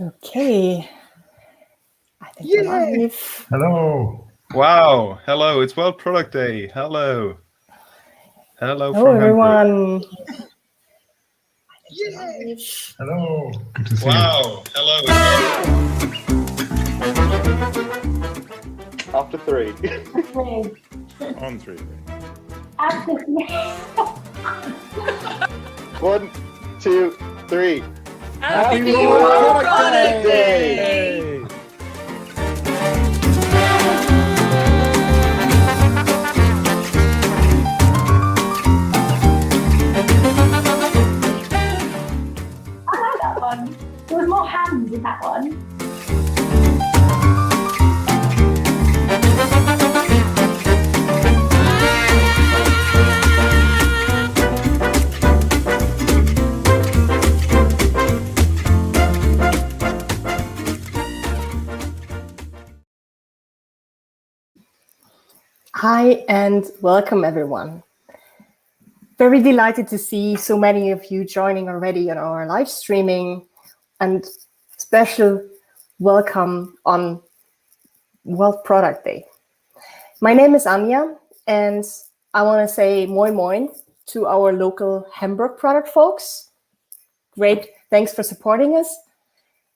Okay. I think we're live. Hello. Wow. Hello. It's World Product Day. Hello. Hello Hello, from everyone. Hello. Good to see you. Wow. Hello. After three. On three. After three. 1, 2, 3. Happy World Product Day! Hey. I like that one. There was more hands in that one. Hi and welcome, everyone. Very delighted to see so many of you joining already on our live streaming, and special welcome on World Product Day. My name is Anja, and I want to say moin moin to our local Hamburg product folks. Great, thanks for supporting us.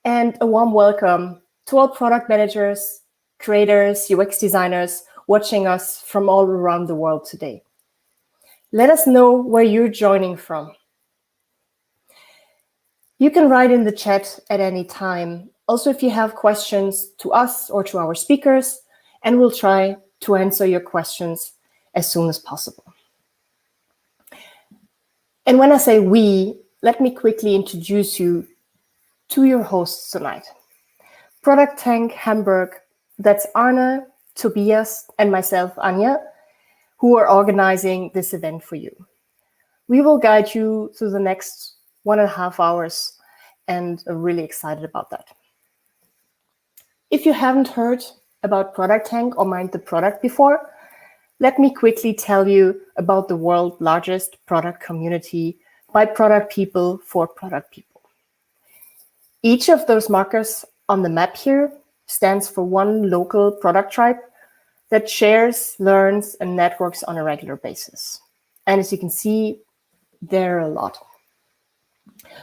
And a warm welcome to all product managers, creators, UX designers watching us from all around the world today. Let us know where you're joining from. You can write in the chat at any time. Also, if you have questions to us or to our speakers, and we'll try to answer your questions as soon as possible. And when I say we, let me quickly introduce you to your hosts tonight. ProductTank Hamburg, that's Arne, Tobias, and myself, Anja, who are organizing this event for you. We will guide you through the next 1.5 hours, and are really excited about that. If you haven't heard about ProductTank or Mind the Product before, let me quickly tell you about the world's largest product community by product people for product people. Each of those markers on the map here stands for one local product tribe that shares, learns, and networks on a regular basis. And as you can see, there are a lot.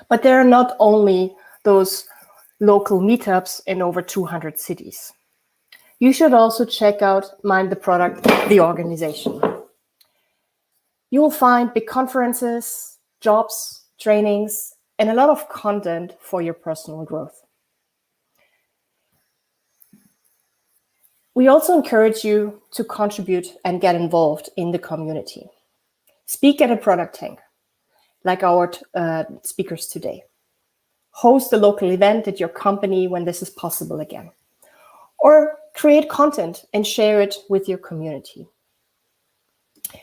But there are not only those local meetups in over 200 cities. You should also check out Mind the Product, the organization. You will find big conferences, jobs, trainings, and a lot of content for your personal growth. We also encourage you to contribute and get involved in the community. Speak at a product tank, like our speakers today. Host a local event at your company when this is possible again. Or create content and share it with your community.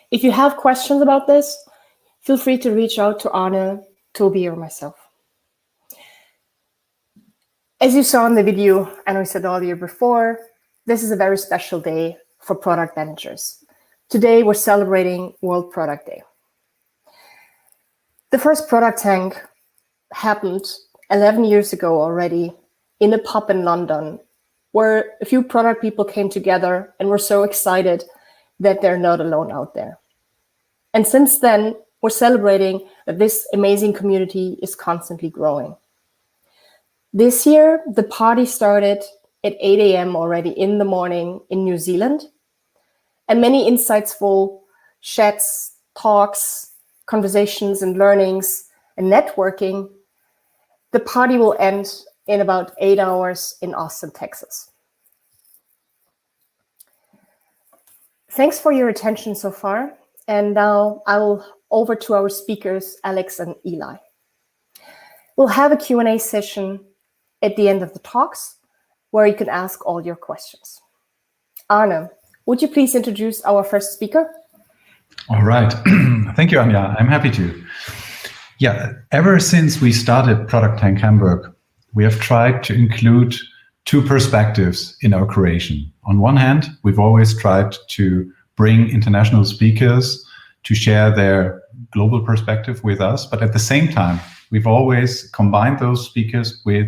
If you have questions about this, feel free to reach out to Arne, Toby, or myself. As you saw in the video, and we said earlier before, this is a very special day for product managers. Today, we're celebrating World Product Day. The first product tank happened 11 years ago already in a pub in London, where a few product people came together and were so excited that they're not alone out there. And since then, we're celebrating that this amazing community is constantly growing. This year, the party started at 8 a.m. already in the morning in New Zealand, and many insightful chats, talks, conversations, and learnings and networking. The party will end in about 8 hours in Austin, Texas. Thanks for your attention so far, and now I will over to our speakers, Alex and Eli. We'll have a Q&A session at the end of the talks, where you can ask all your questions. Arne, would you please introduce our first speaker? All right. Thank you, Anja. I'm happy to. Yeah, ever since we started ProductTank Hamburg, we have tried to include two perspectives in our creation. On one hand, we've always tried to bring international speakers to share their global perspective with us, but at the same time, we've always combined those speakers with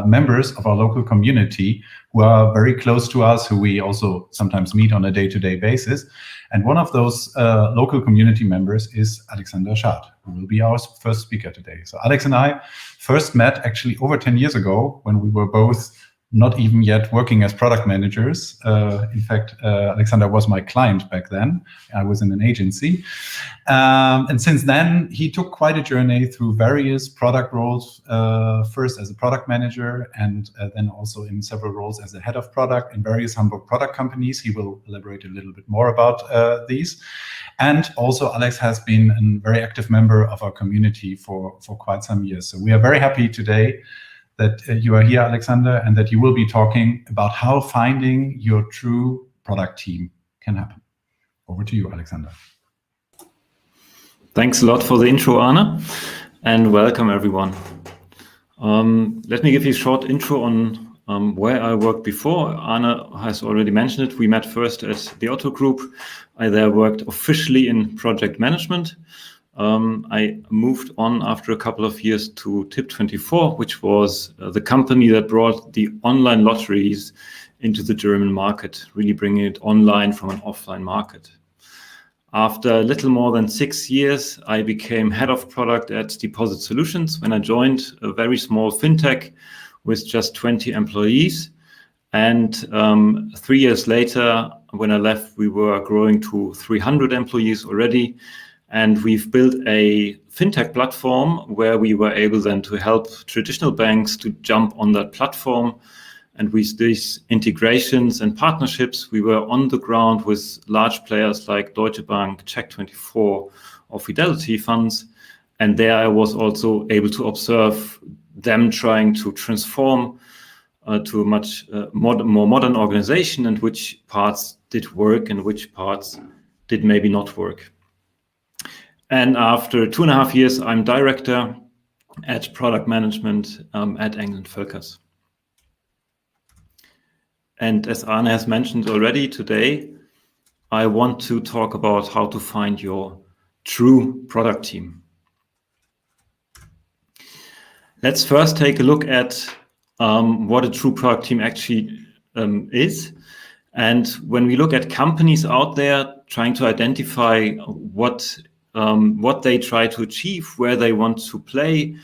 members of our local community who are very close to us, who we also sometimes meet on a day-to-day basis. And one of those local community members is Alexander Schardt, who will be our first speaker today. So Alex and I first met actually over 10 years ago when we were both not even yet working as product managers. In fact, Alexander was my client back then. I was in an agency. And since then, he took quite a journey through various product roles, first as a product manager, and then also in several roles as a head of product in various Hamburg product companies. He will elaborate a little bit more about these. And also, Alex has been a very active member of our community for quite some years. So we are very happy today that you are here, Alexander, and that you will be talking about how finding your true product team can happen. Over to you, Alexander. Thanks a lot for the intro, Arne, and welcome everyone. Let me give you a short intro on where I worked before. Arne has already mentioned it. We met first at the Otto Group. I there worked officially in project management. I moved on after a couple of years to Tip24, which was the company that brought the online lotteries into the German market, really bringing it online from an offline market. After a little more than 6 years, I became head of product at Deposit Solutions when I joined a very small fintech with just 20 employees. And 3 years later, when I left, we were growing to 300 employees already. And we've built a fintech platform where we were able then to help traditional banks to jump on that platform. And with these integrations and partnerships, we were on the ground with large players like Deutsche Bank, Check24, or Fidelity funds. And there I was also able to observe them trying to transform to a much more modern organization, and which parts did work and which parts did maybe not work. And after 2.5 years, I'm director at product management at Engel Völkers. And as Arne has mentioned already today, I want to talk about how to find your true product team. Let's first take a look at what a true product team actually is. And when we look at companies out there trying to identify what they try to achieve, where they want to play,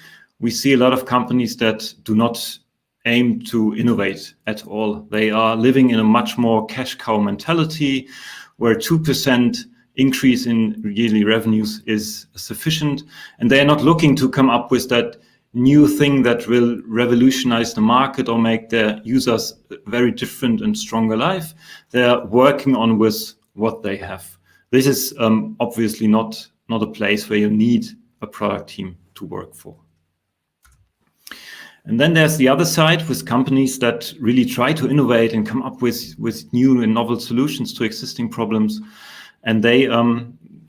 we see a lot of companies that do not aim to innovate at all. They are living in a much more cash cow mentality, where 2% increase in yearly revenues is sufficient. And they are not looking to come up with that new thing that will revolutionize the market or make their users a very different and stronger life. They are working on with what they have. This is obviously not a place where you need a product team to work for. And then there's the other side with companies that really try to innovate and come up with new and novel solutions to existing problems. And they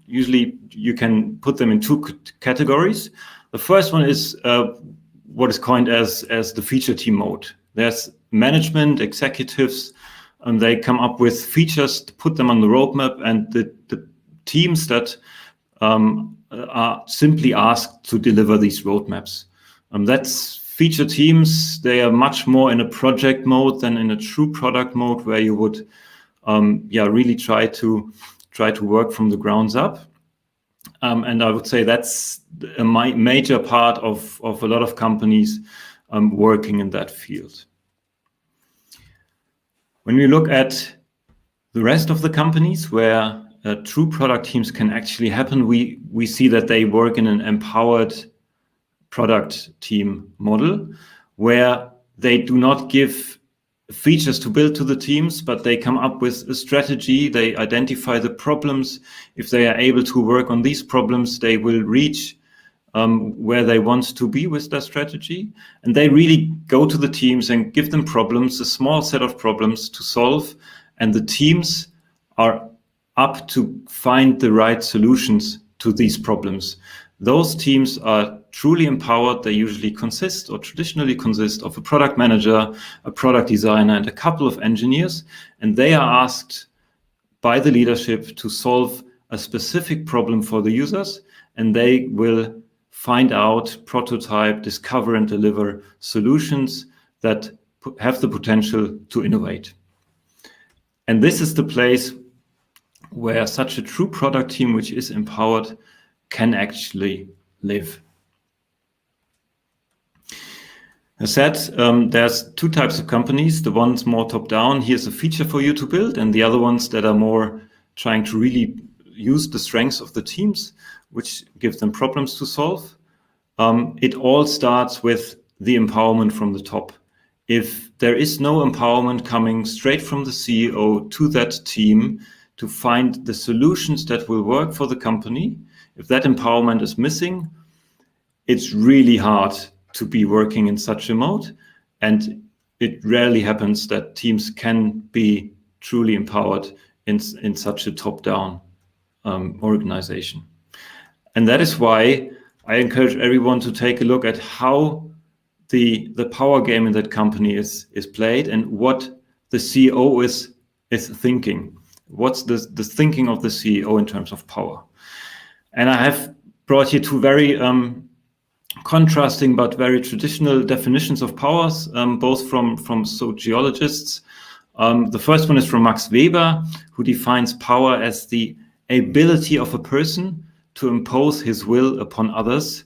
usually, you can put them in two categories. The first one is what is coined as the feature team mode. There's management, executives, and they come up with features to put them on the roadmap, and the teams that are simply asked to deliver these roadmaps. That's feature teams. They are much more in a project mode than in a true product mode, where you would really try to work from the grounds up. And I would say that's a major part of a lot of companies working in that field. When we look at the rest of the companies where true product teams can actually happen, we see that they work in an empowered product team model, where they do not give features to build to the teams, but they come up with a strategy. They identify the problems. If they are able to work on these problems, they will reach where they want to be with their strategy. And they really go to the teams and give them problems, a small set of problems to solve. And the teams are up to find the right solutions to these problems. Those teams are truly empowered. They usually consist, or traditionally consist, of a product manager, a product designer, and a couple of engineers. And they are asked by the leadership to solve a specific problem for the users. And they will find out, prototype, discover, and deliver solutions that have the potential to innovate. And this is the place where such a true product team, which is empowered, can actually live. As said, there's two types of companies. The ones more top-down, here's a feature for you to build, and the other ones that are more trying to really use the strengths of the teams, which give them problems to solve. It all starts with the empowerment from the top. If there is no empowerment coming straight from the CEO to that team to find the solutions that will work for the company, if that empowerment is missing, it's really hard to be working in such a mode. And it rarely happens that teams can be truly empowered in such a top-down organization. And that is why I encourage everyone to take a look at how the power game in that company is played and what the CEO is thinking. What's the thinking of the CEO in terms of power? And I have brought here two very contrasting but very traditional definitions of powers, both from sociologists. The first one is from Max Weber, who defines power as the ability of a person to impose his will upon others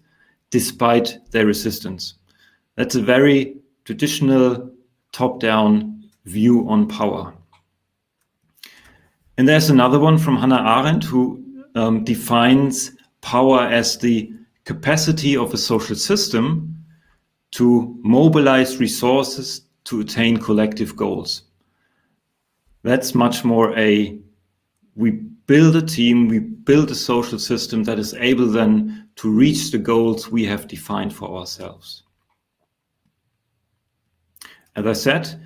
despite their resistance. That's a very traditional top-down view on power. And there's another one from Hannah Arendt, who defines power as the capacity of a social system to mobilize resources to attain collective goals. That's much more we build a team, we build a social system that is able then to reach the goals we have defined for ourselves. As I said,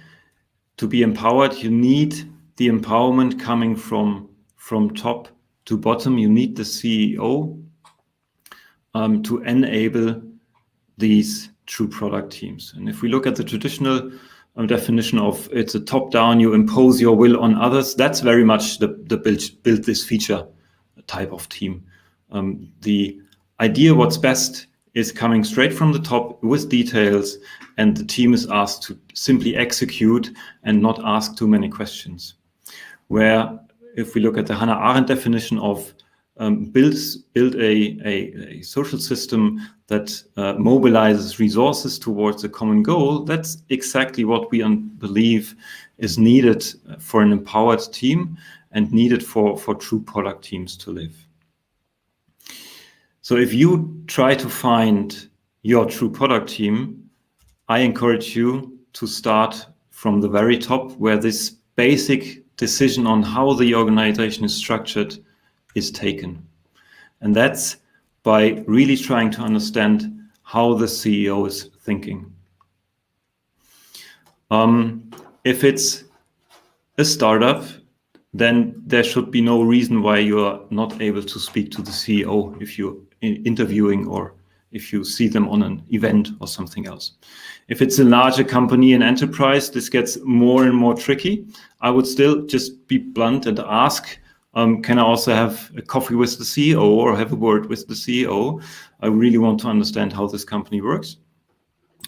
to be empowered, you need the empowerment coming from top to bottom. You need the CEO to enable these true product teams. And if we look at the traditional definition of it's a top-down, you impose your will on others, that's very much the build this feature type of team. The idea what's best is coming straight from the top with details, and the team is asked to simply execute and not ask too many questions. Where if we look at the Hannah Arendt definition of build a social system that mobilizes resources towards a common goal, that's exactly what we believe is needed for an empowered team and needed for true product teams to live. So if you try to find your true product team, I encourage you to start from the very top, where this basic decision on how the organization is structured is taken. And that's by really trying to understand how the CEO is thinking. If it's a startup, then there should be no reason why you are not able to speak to the CEO if you're interviewing or if you see them on an event or something else. If it's a larger company, an enterprise, this gets more and more tricky. I would still just be blunt and ask, can I also have a coffee with the CEO or have a word with the CEO? I really want to understand how this company works.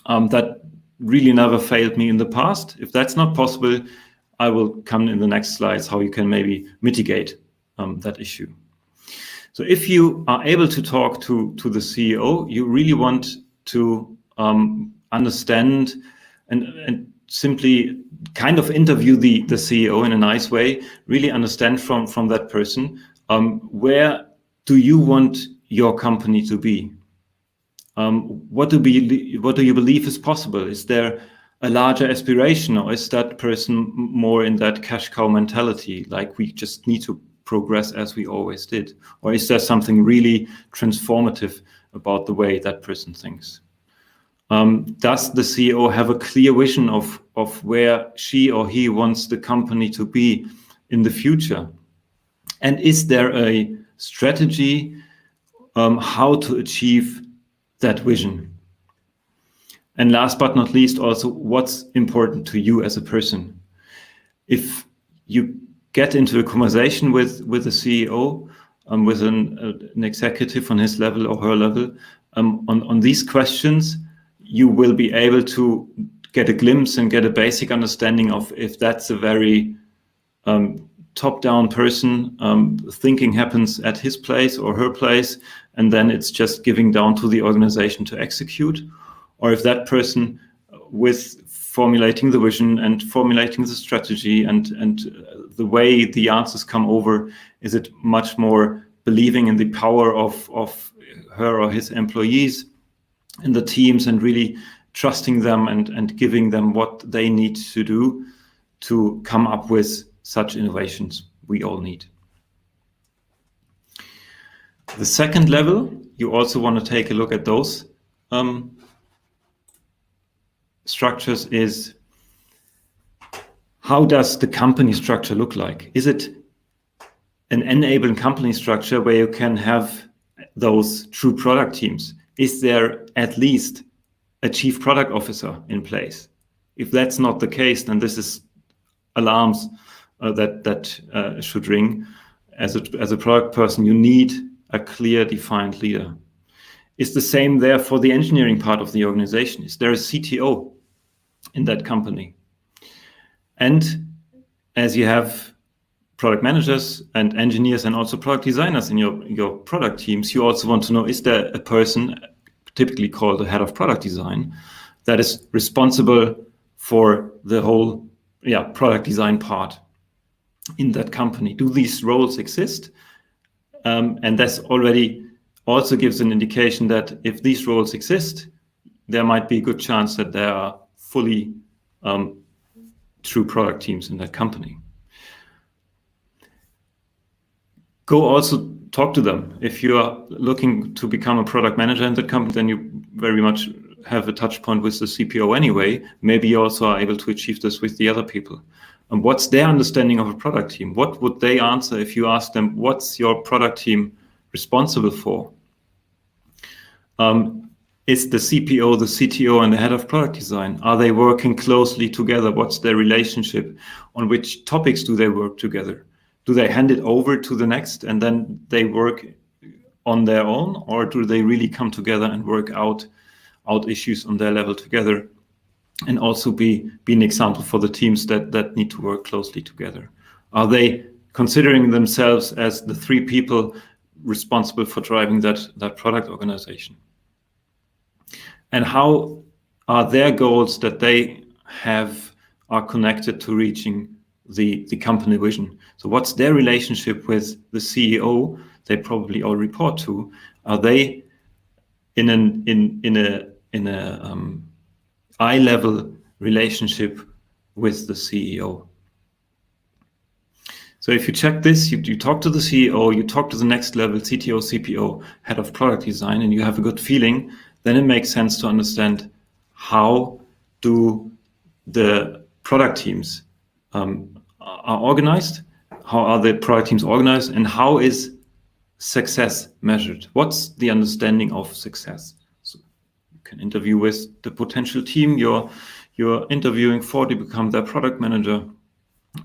That really never failed me in the past. If that's not possible, I will come in the next slides how you can maybe mitigate that issue. So if you are able to talk to the CEO, you really want to understand and simply kind of interview the CEO in a nice way, really understand from that person, where do you want your company to be? What do you believe is possible? Is there a larger aspiration, or is that person more in that cash cow mentality, like we just need to progress as we always did? Or is there something really transformative about the way that person thinks? Does the CEO have a clear vision of where she or he wants the company to be in the future? And is there a strategy how to achieve that vision? And last but not least, also, what's important to you as a person? If you get into a conversation with a CEO, with an executive on his level or her level, on these questions, you will be able to get a glimpse and get a basic understanding of if that's a very top-down person, thinking happens at his place or her place, and then it's just giving down to the organization to execute, or if that person with formulating the vision and formulating the strategy and the way the answers come over, is it much more believing in the power of her or his employees in the teams and really trusting them and giving them what they need to do to come up with such innovations we all need. The second level, you also want to take a look at those structures, is how does the company structure look like? Is it an enabling company structure where you can have those true product teams? Is there at least a chief product officer in place? If that's not the case, then this is alarms that should ring. As a product person, you need a clear, defined leader. It's the same there for the engineering part of the organization. Is there a CTO in that company? And as you have product managers and engineers and also product designers in your product teams, you also want to know, is there a person, typically called the head of product design, that is responsible for the whole product design part in that company? Do these roles exist? And that's already also gives an indication that if these roles exist, there might be a good chance that there are fully true product teams in that company. Go also talk to them. If you are looking to become a product manager in that company, then you very much have a touch point with the CPO anyway. Maybe you also are able to achieve this with the other people. And what's their understanding of a product team? What would they answer if you ask them, what's your product team responsible for? Is the CPO, the CTO, and the head of product design, are they working closely together? What's their relationship? On which topics do they work together? Do they hand it over to the next and then they work on their own? Or do they really come together and work out issues on their level together? And also be an example for the teams that need to work closely together. Are they considering themselves as the three people responsible for driving that product organization? And how are their goals that they have are connected to reaching the company vision? So what's their relationship with the CEO they probably all report to? Are they in a eye-level relationship with the CEO? So if you check this, you talk to the CEO, you talk to the next level, CTO, CPO, head of product design, and you have a good feeling, then it makes sense to understand how do the product teams are organized, how are the product teams organized, and how is success measured? What's the understanding of success? So you can interview with the potential team you're interviewing for to become their product manager,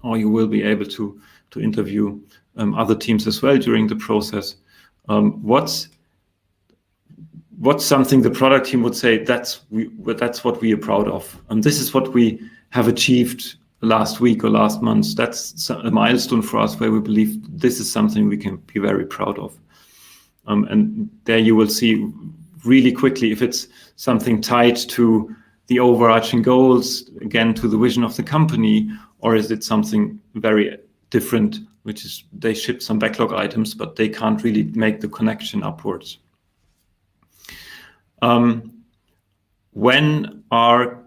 or you will be able to interview other teams as well during the process. What's something the product team would say, that's what we are proud of, and this is what we have achieved last week or last month. That's a milestone for us where we believe this is something we can be very proud of. And there you will see really quickly if it's something tied to the overarching goals, again, to the vision of the company, or is it something very different, which is they ship some backlog items, but they can't really make the connection upwards. When are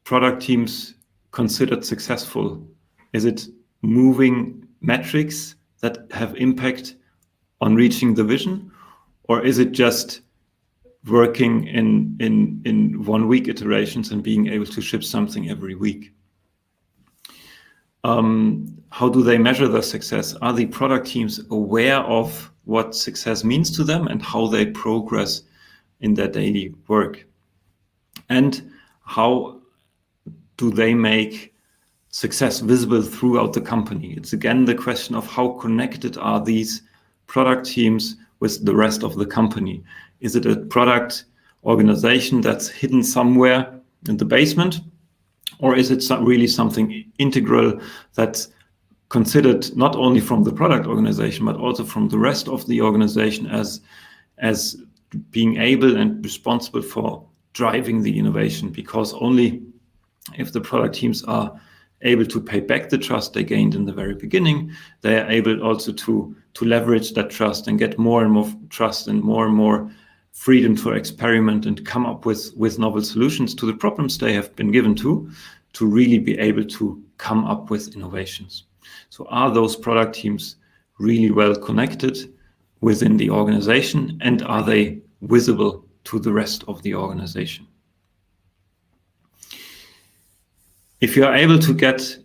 product teams considered successful? Is it moving metrics that have impact on reaching the vision, or is it just working in 1 week iterations and being able to ship something every week? How do they measure their success? Are the product teams aware of what success means to them and how they progress in their daily work? And how do they make success visible throughout the company? It's again the question of how connected are these product teams with the rest of the company. Is it a product organization that's hidden somewhere in the basement? Or is it really something integral that's considered not only from the product organization, but also from the rest of the organization as being able and responsible for driving the innovation? Because only if the product teams are able to pay back the trust they gained in the very beginning, they are able also to leverage that trust and get more and more trust and more freedom to experiment and come up with novel solutions to the problems they have been given to really be able to come up with innovations. So are those product teams really well connected within the organization, and are they visible to the rest of the organization? If you are able to get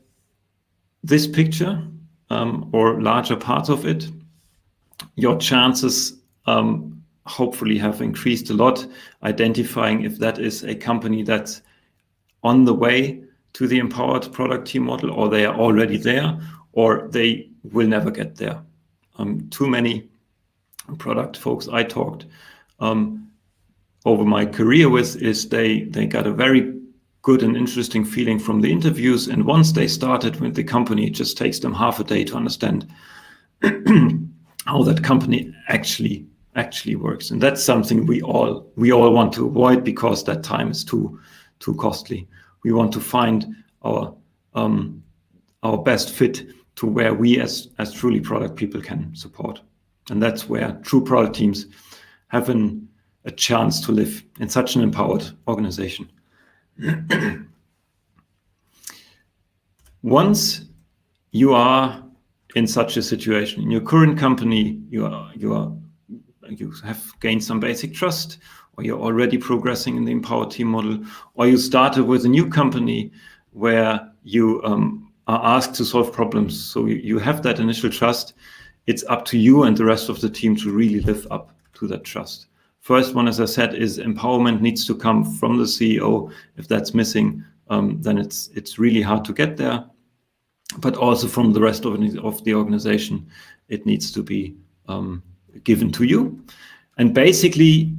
this picture or larger parts of it, your chances hopefully have increased a lot, identifying if that is a company that's on the way to the empowered product team model, or they are already there, or they will never get there. Too many product folks I talked over my career with is they got a very good and interesting feeling from the interviews, and once they started with the company, it just takes them half a day to understand how that company actually works. And that's something we all want to avoid, because that time is too costly. We want to find our best fit to where we as truly product people can support. And that's where true product teams have a chance to live in such an empowered organization. Once you are in such a situation in your current company, you have gained some basic trust, or you're already progressing in the empowered team model, or you started with a new company where you are asked to solve problems. So you have that initial trust. It's up to you and the rest of the team to really live up to that trust. First one, as I said, is empowerment needs to come from the CEO. If that's missing, then it's really hard to get there. But also from the rest of the organization, it needs to be given to you. And basically,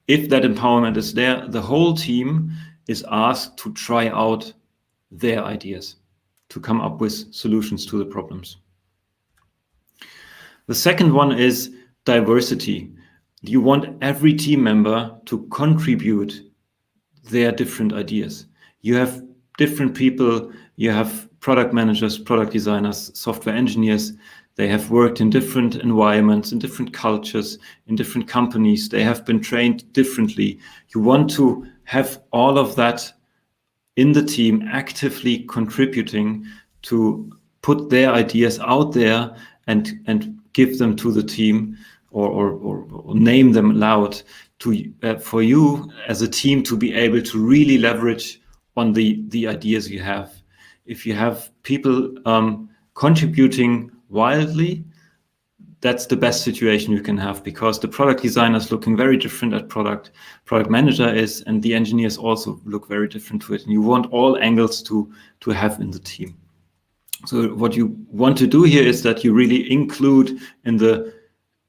if that empowerment is there, the whole team is asked to try out their ideas, to come up with solutions to the problems. The second one is diversity. You want every team member to contribute their different ideas. You have different people, you have product managers, product designers, software engineers. They have worked in different environments, in different cultures, in different companies. They have been trained differently. You want to have all of that in the team actively contributing to put their ideas out there and give them to the team, or name them aloud for you as a team to be able to really leverage on the ideas you have. If you have people contributing wildly, that's the best situation you can have, because the product designer is looking very different at product manager is, and the engineers also look very different to it. And you want all angles to have in the team. So what you want to do here is that you really include in the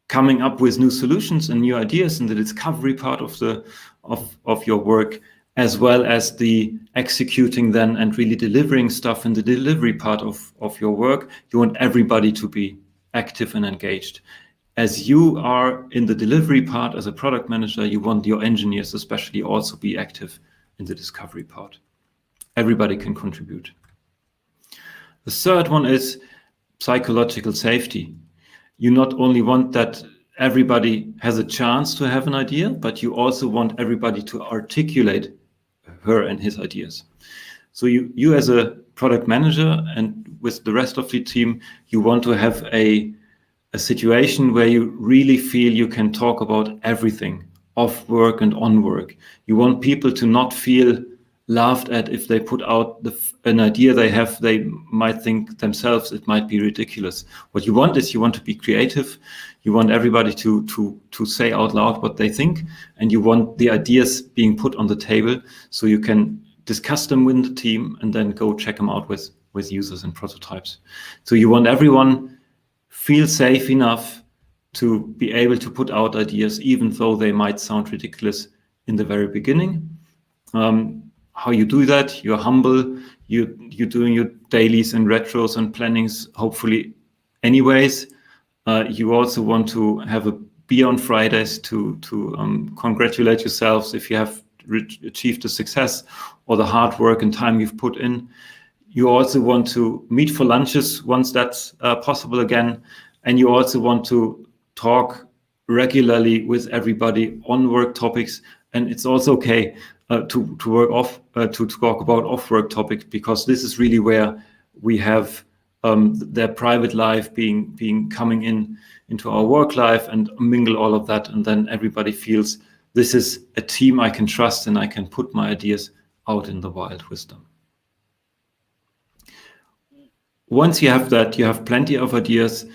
coming up with new solutions and new ideas in the discovery part of your work, as well as the executing then and really delivering stuff in the delivery part of your work. You want everybody to be active and engaged. As you are in the delivery part as a product manager, you want your engineers especially also be active in the discovery part. Everybody can contribute. The third one is psychological safety. You not only want that everybody has a chance to have an idea, but you also want everybody to articulate her and his ideas. So you as a product manager and with the rest of the team, you want to have a situation where you really feel you can talk about everything off work and on work. You want people to not feel laughed at if they put out an idea they have. They might think themselves it might be ridiculous. What you want is you want to be creative. You want everybody to say out loud what they think, and you want the ideas being put on the table so you can discuss them with the team and then go check them out with users and prototypes. So you want everyone feel safe enough to be able to put out ideas, even though they might sound ridiculous in the very beginning. How you do that? You're humble. You're doing your dailies and retros and plannings, hopefully, anyways. You also want to have a beer on Fridays to congratulate yourselves if you have achieved a success or the hard work and time you've put in. You also want to meet for lunches once that's possible again. And you also want to talk regularly with everybody on work topics. And it's also okay to talk about off-work topics, because this is really where we have their private life being coming into our work life and mingle all of that, and then everybody feels this is a team I can trust and I can put my ideas out in the wild with them. Once you have that, you have plenty of ideas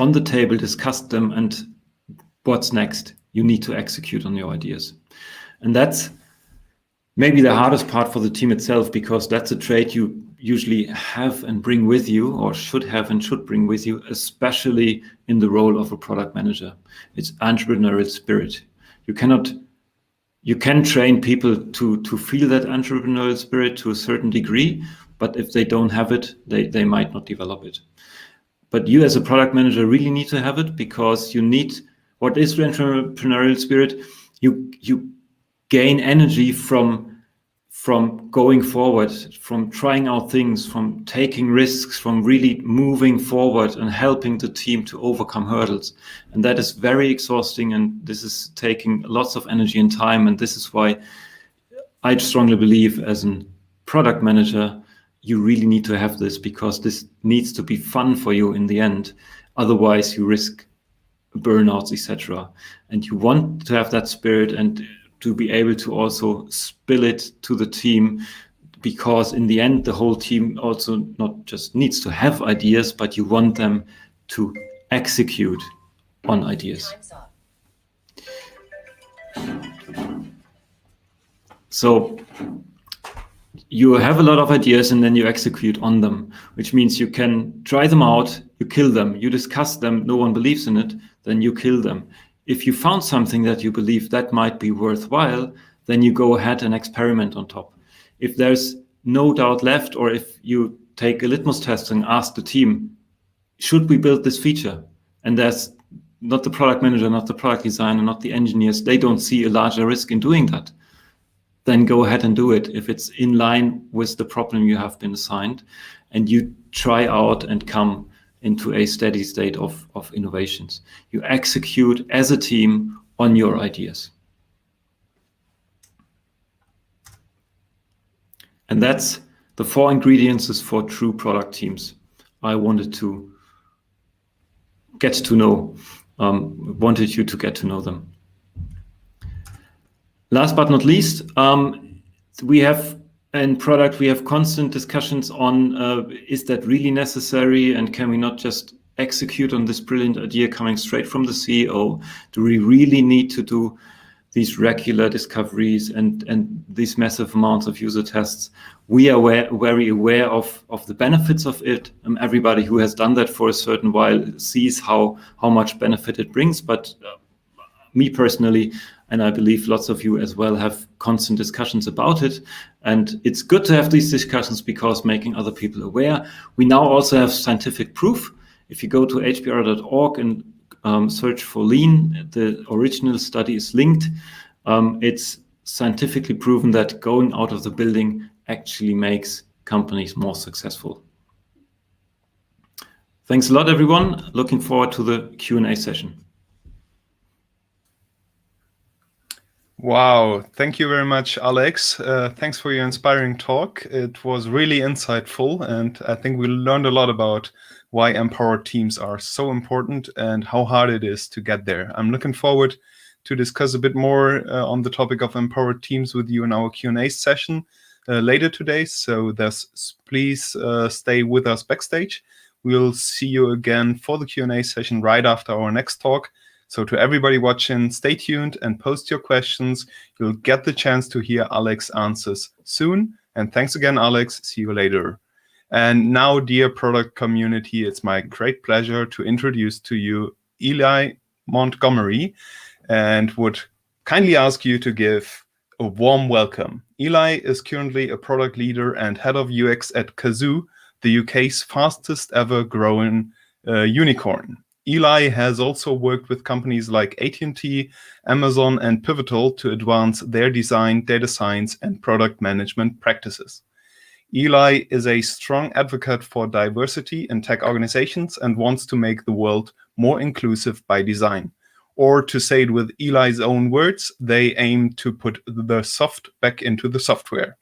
on the table, discuss them, and what's next? You need to execute on your ideas. And that's maybe the hardest part for the team itself, because that's a trait you usually have and bring with you, or should have and should bring with you, especially in the role of a product manager. It's entrepreneurial spirit. You can train people to feel that entrepreneurial spirit to a certain degree, but if they don't have it, they might not develop it. But you as a product manager really need to have it, because you need, what is the entrepreneurial spirit? You gain energy from going forward, from trying out things, from taking risks, from really moving forward and helping the team to overcome hurdles. And that is very exhausting, and this is taking lots of energy and time. And this is why I strongly believe, as a product manager, you really need to have this, because this needs to be fun for you in the end. Otherwise you risk burnouts, etc. And you want to have that spirit and to be able to also spill it to the team, because in the end, the whole team also not just needs to have ideas, but you want them to execute on ideas. So you have a lot of ideas and then you execute on them, which means you can try them out, you kill them, you discuss them, no one believes in it, then you kill them. If you found something that you believe that might be worthwhile, then you go ahead and experiment on top. If there's no doubt left, or if you take a litmus test and ask the team, should we build this feature? And there's not the product manager, not the product designer, not the engineers, they don't see a larger risk in doing that, then go ahead and do it if it's in line with the problem you have been assigned, and you try out and come into a steady state of innovations. You execute as a team on your ideas. And that's the 4 ingredients for true product teams I wanted to get to know, wanted you to get to know them. Last but not least, we have in product, we have constant discussions on is that really necessary, and can we not just execute on this brilliant idea coming straight from the CEO? Do we really need to do these regular discoveries and these massive amounts of user tests? We are very aware of the benefits of it. Everybody who has done that for a certain while sees how much benefit it brings. But me personally, and I believe lots of you as well, have constant discussions about it. And it's good to have these discussions because making other people aware. We now also have scientific proof. If you go to hbr.org and search for lean, the original study is linked. It's scientifically proven that going out of the building actually makes companies more successful. Thanks a lot, everyone. Looking forward to the Q&A session. Wow, thank you very much, Alex. Thanks for your inspiring talk. It was really insightful, and I think we learned a lot about why empowered teams are so important and how hard it is to get there. I'm looking forward to discuss a bit more on the topic of empowered teams with you in our Q&A session later today, so please stay with us backstage. We'll see you again for the Q&A session right after our next talk. So to everybody watching, stay tuned and post your questions. You'll get the chance to hear Alex's answers soon. And thanks again, Alex. See you later. And now, dear product community, it's my great pleasure to introduce to you Eli Montgomery, and would kindly ask you to give a warm welcome. Eli is currently a product leader and head of UX at Kazoo, the UK's fastest ever growing unicorn. Eli has also worked with companies like AT&T, Amazon, and Pivotal to advance their design, data science, and product management practices. Eli is a strong advocate for diversity in tech organizations and wants to make the world more inclusive by design. Or to say it with Eli's own words, they aim to put the soft back into the software.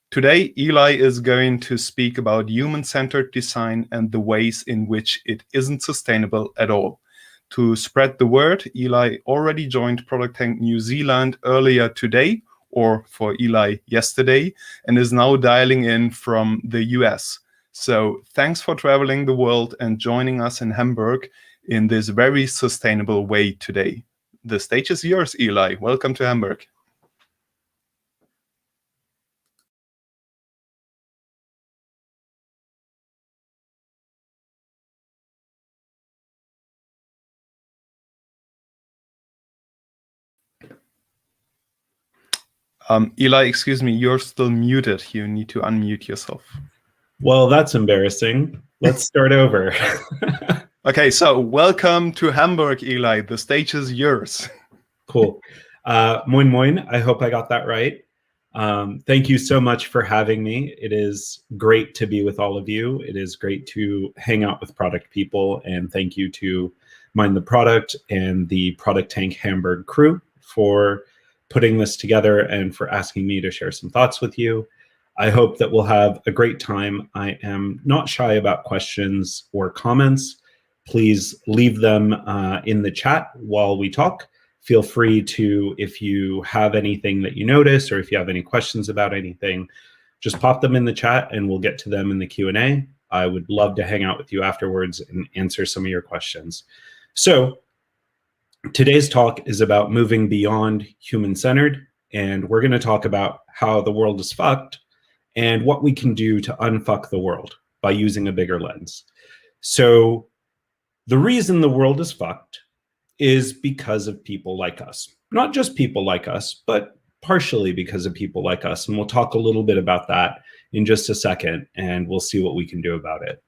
Today, Eli is going to speak about human-centered design and the ways in which it isn't sustainable at all. To spread the word, Eli already joined ProductTank New Zealand earlier today, or for Eli yesterday, and is now dialing in from the US. So thanks for traveling the world and joining us in Hamburg in this very sustainable way today. The stage is yours, Eli. Welcome to Hamburg. Eli, excuse me, you're still muted. You need to unmute yourself. Well, that's embarrassing. Let's start over. Okay, so welcome to Hamburg, Eli. The stage is yours. Cool. Moin moin. I hope I got that right. Thank you so much for having me. It is great to be with all of you. It is great to hang out with product people. And thank you to Mind the Product and the ProductTank Hamburg crew for putting this together and for asking me to share some thoughts with you. I hope that we'll have a great time. I am not shy about questions or comments. Please leave them in the chat while we talk. Feel free to, if you have anything that you notice or if you have any questions about anything, just pop them in the chat and we'll get to them in the Q&A. I would love to hang out with you afterwards and answer some of your questions. So today's talk is about moving beyond human-centered, and we're going to talk about how the world is fucked and what we can do to unfuck the world by using a bigger lens. So the reason the world is fucked is because of people like us. Not just people like us, but partially because of people like us. And we'll talk a little bit about that in just a second, and we'll see what we can do about it.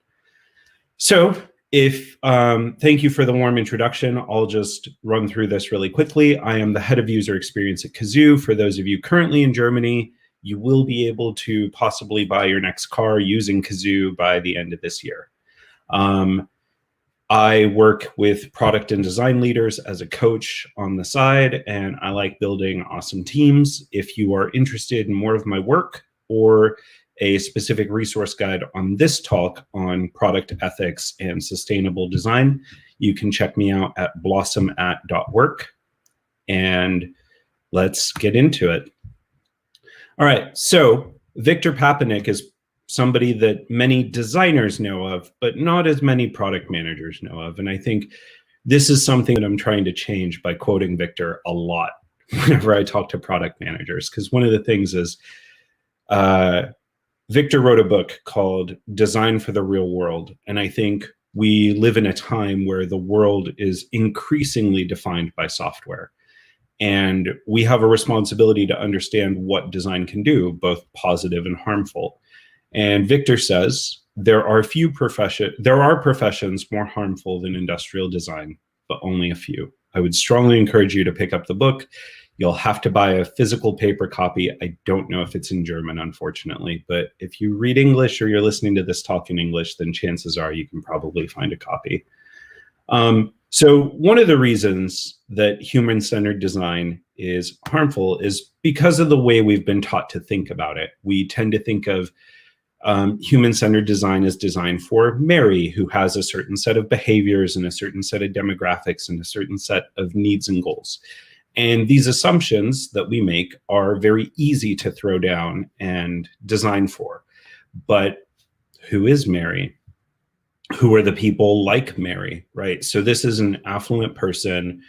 So thank you for the warm introduction. I'll just run through this really quickly. I am the head of user experience at Kazoo. For those of you currently in Germany, you will be able to possibly buy your next car using Kazoo by the end of this year. I work with product and design leaders as a coach on the side, and I like building awesome teams. If you are interested in more of my work or a specific resource guide on this talk on product ethics and sustainable design, you can check me out at blossomat.work. And let's get into it. All right, so Victor Papanick is somebody that many designers know of, but not as many product managers know of. And I think this is something that I'm trying to change by quoting Victor a lot whenever I talk to product managers, because one of the things is, Victor wrote a book called Design for the Real World. And I think we live in a time where the world is increasingly defined by software. And we have a responsibility to understand what design can do, both positive and harmful. And Victor says there are professions more harmful than industrial design, but only a few. I would strongly encourage you to pick up the book. You'll have to buy a physical paper copy. I don't know if it's in German, unfortunately, but if you read English or you're listening to this talk in English, then chances are you can probably find a copy. So one of the reasons that human-centered design is harmful is because of the way we've been taught to think about it. We tend to think of human-centered design as design for Mary, who has a certain set of behaviors and a certain set of demographics and a certain set of needs and goals. And these assumptions that we make are very easy to throw down and design for. But who is Mary? Who are the people like Mary, right? So this is an affluent person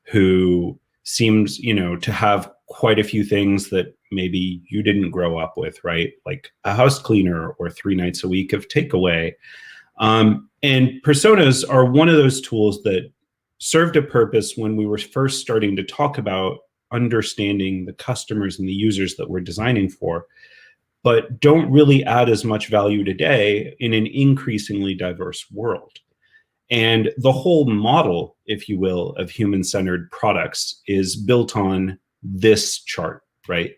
who seems, to have quite a few things that maybe you didn't grow up with, right? Like a house cleaner or 3 nights a week of takeaway. And personas are one of those tools that served a purpose when we were first starting to talk about understanding the customers and the users that we're designing for, but don't really add as much value today in an increasingly diverse world. And the whole model, if you will, of human-centered products is built on this chart, right?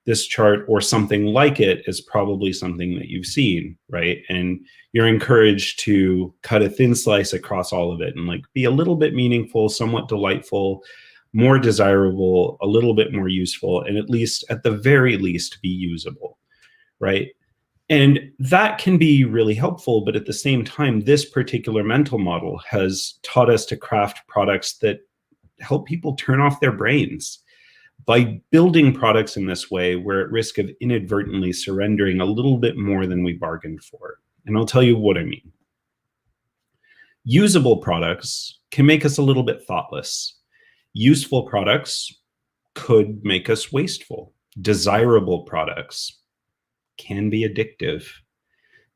This chart or something like it is probably something that you've seen, right? And you're encouraged to cut a thin slice across all of it and like be a little bit meaningful, somewhat delightful, more desirable, a little bit more useful, and at least, at the very least, be usable, right? And that can be really helpful, but at the same time, this particular mental model has taught us to craft products that help people turn off their brains. By building products in this way, we're at risk of inadvertently surrendering a little bit more than we bargained for. And I'll tell you what I mean. Usable products can make us a little bit thoughtless. Useful products could make us wasteful. Desirable products can be addictive.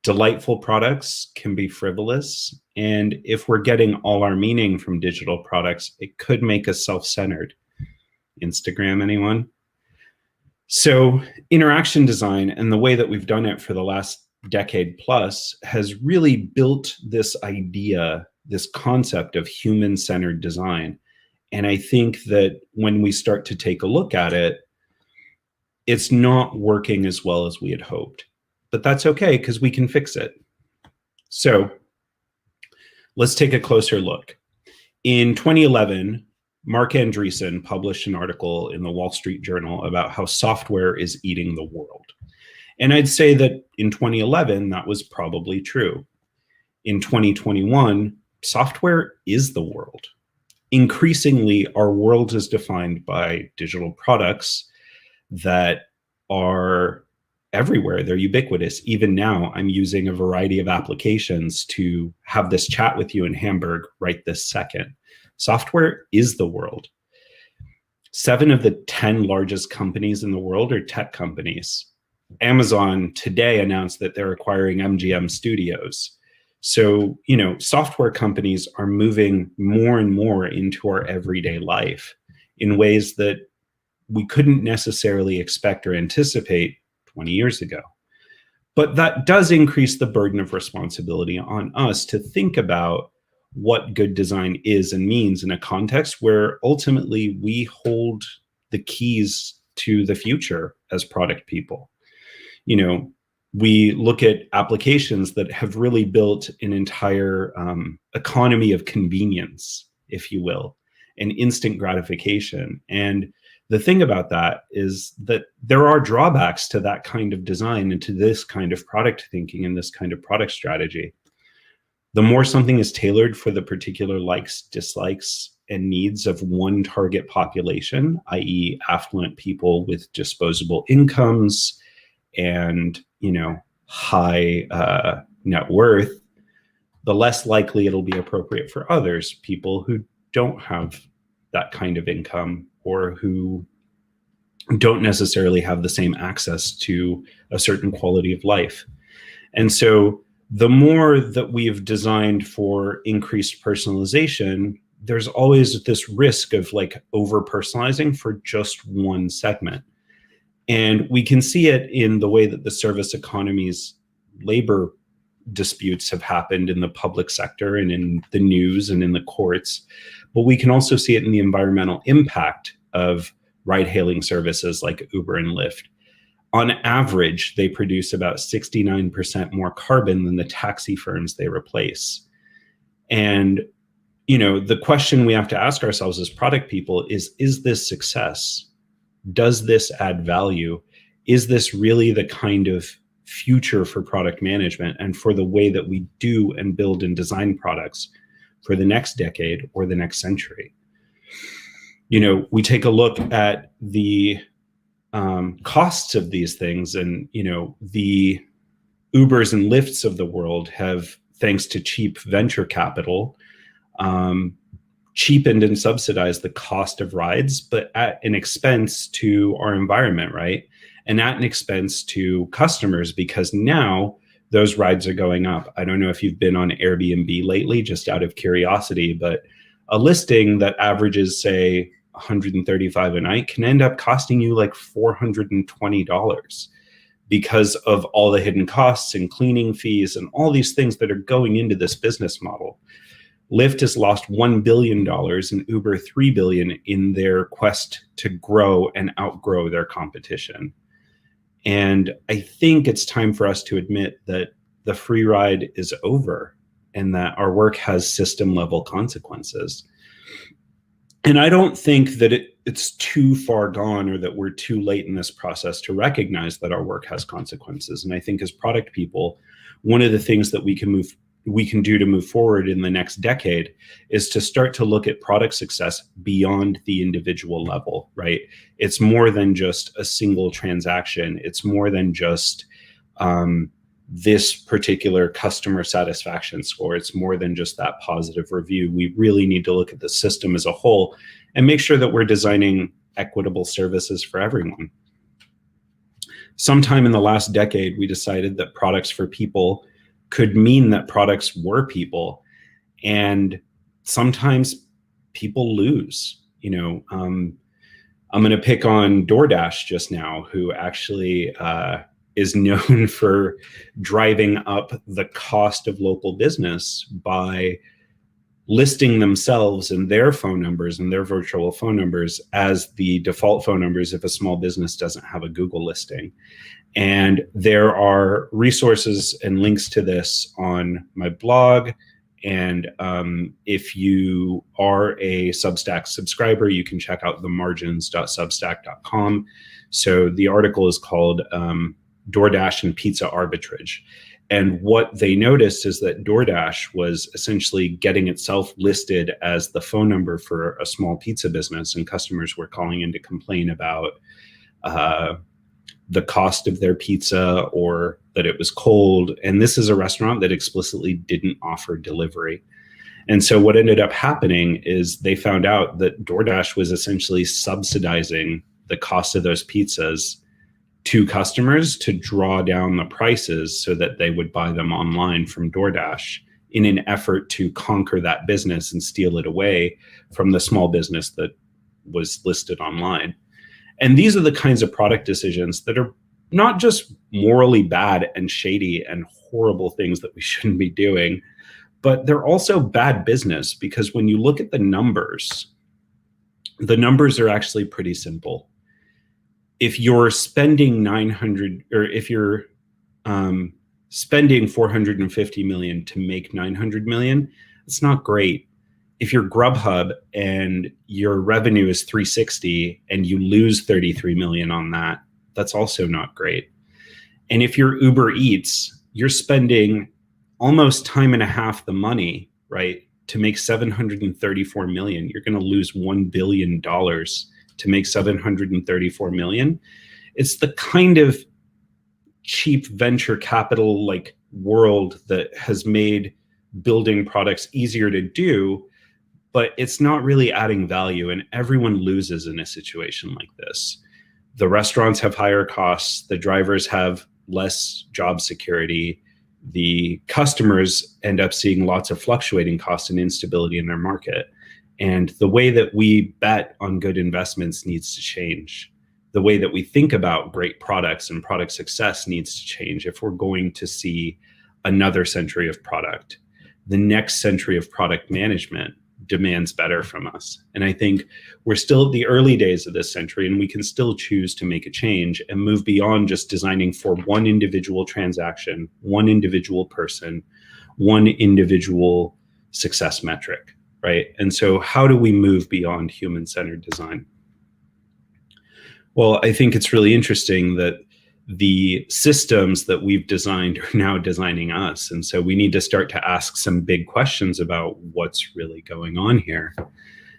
Delightful products can be frivolous. And if we're getting all our meaning from digital products, it could make us self-centered. Instagram, anyone? So interaction design and the way that we've done it for the last decade plus has really built this idea, this concept of human-centered design. And I think that when we start to take a look at it, it's not working as well as we had hoped. But that's okay, because we can fix it. So let's take a closer look. In 2011, Mark Andreessen published an article in the Wall Street Journal about how software is eating the world. And I'd say that in 2011, that was probably true. In 2021, software is the world. Increasingly, our world is defined by digital products that are everywhere. They're ubiquitous. Even now, I'm using a variety of applications to have this chat with you in Hamburg right this second. Software is the world. 7 of the 10 largest companies in the world are tech companies. Amazon today announced that they're acquiring MGM Studios. So, software companies are moving more and more into our everyday life in ways that we couldn't necessarily expect or anticipate 20 years ago. But that does increase the burden of responsibility on us to think about what good design is and means in a context where ultimately we hold the keys to the future as product people. We look at applications that have really built an entire economy of convenience, if you will, and instant gratification. And the thing about that is that there are drawbacks to that kind of design and to this kind of product thinking and this kind of product strategy. The more something is tailored for the particular likes, dislikes, and needs of one target population, i.e. affluent people with disposable incomes and, high net worth, the less likely it'll be appropriate for others, people who don't have that kind of income or who don't necessarily have the same access to a certain quality of life. And so the more that we've designed for increased personalization, there's always this risk of over personalizing for just one segment. And we can see it in the way that the service economy's labor disputes have happened in the public sector and in the news and in the courts. But we can also see it in the environmental impact of ride-hailing services like Uber and Lyft. On average, they produce about 69% more carbon than the taxi firms they replace. And, the question we have to ask ourselves as product people is this success? Does this add value? Is this really the kind of future for product management and for the way that we do and build and design products for the next decade or the next century? We take a look at the costs of these things, and the Ubers and Lyfts of the world have, thanks to cheap venture capital, cheapened and subsidized the cost of rides, but at an expense to our environment, right? And at an expense to customers, because now those rides are going up. I don't know if you've been on Airbnb lately, just out of curiosity, but a listing that averages, say, $135 a night can end up costing you like $420 because of all the hidden costs and cleaning fees and all these things that are going into this business model. Lyft has lost $1 billion and Uber $3 billion in their quest to grow and outgrow their competition. And I think it's time for us to admit that the free ride is over and that our work has system level consequences. And I don't think that it's too far gone or that we're too late in this process to recognize that our work has consequences. And I think as product people, one of the things that we can do to move forward in the next decade is to start to look at product success beyond the individual level, right? It's more than just a single transaction. It's more than just this particular customer satisfaction score. It's more than just that positive review. We really need to look at the system as a whole and make sure that we're designing equitable services for everyone. Sometime in the last decade, we decided that products for people could mean that products were people. And sometimes people lose. I'm going to pick on DoorDash just now, who actually is known for driving up the cost of local business by listing themselves and their phone numbers and their virtual phone numbers as the default phone numbers if a small business doesn't have a Google listing. And there are resources and links to this on my blog. And if you are a Substack subscriber, you can check out themargins.substack.com. So the article is called DoorDash and Pizza Arbitrage. And what they noticed is that DoorDash was essentially getting itself listed as the phone number for a small pizza business, and customers were calling in to complain about the cost of their pizza or that it was cold. And this is a restaurant that explicitly didn't offer delivery. And so what ended up happening is they found out that DoorDash was essentially subsidizing the cost of those pizzas to customers to draw down the prices so that they would buy them online from DoorDash in an effort to conquer that business and steal it away from the small business that was listed online. And these are the kinds of product decisions that are not just morally bad and shady and horrible things that we shouldn't be doing, but they're also bad business, because when you look at the numbers are actually pretty simple. If you're spending spending 450 million to make 900 million, it's not great. If you're Grubhub and your revenue is 360 and you lose 33 million on that, that's also not great. And if you're Uber Eats, you're spending almost time and a half the money, right, to make 734 million. You're going to lose $1 billion to make 734 million. It's the kind of cheap venture capital like world that has made building products easier to do, but it's not really adding value, and everyone loses in a situation like this. The restaurants have higher costs, the drivers have less job security, the customers end up seeing lots of fluctuating costs and instability in their market. And the way that we bet on good investments needs to change. The way that we think about great products and product success needs to change if we're going to see another century of product. The next century of product management demands better from us. And I think we're still at the early days of this century, and we can still choose to make a change and move beyond just designing for one individual transaction, one individual person, one individual success metric, right? And so how do we move beyond human-centered design? Well, I think it's really interesting that the systems that we've designed are now designing us. And so we need to start to ask some big questions about what's really going on here.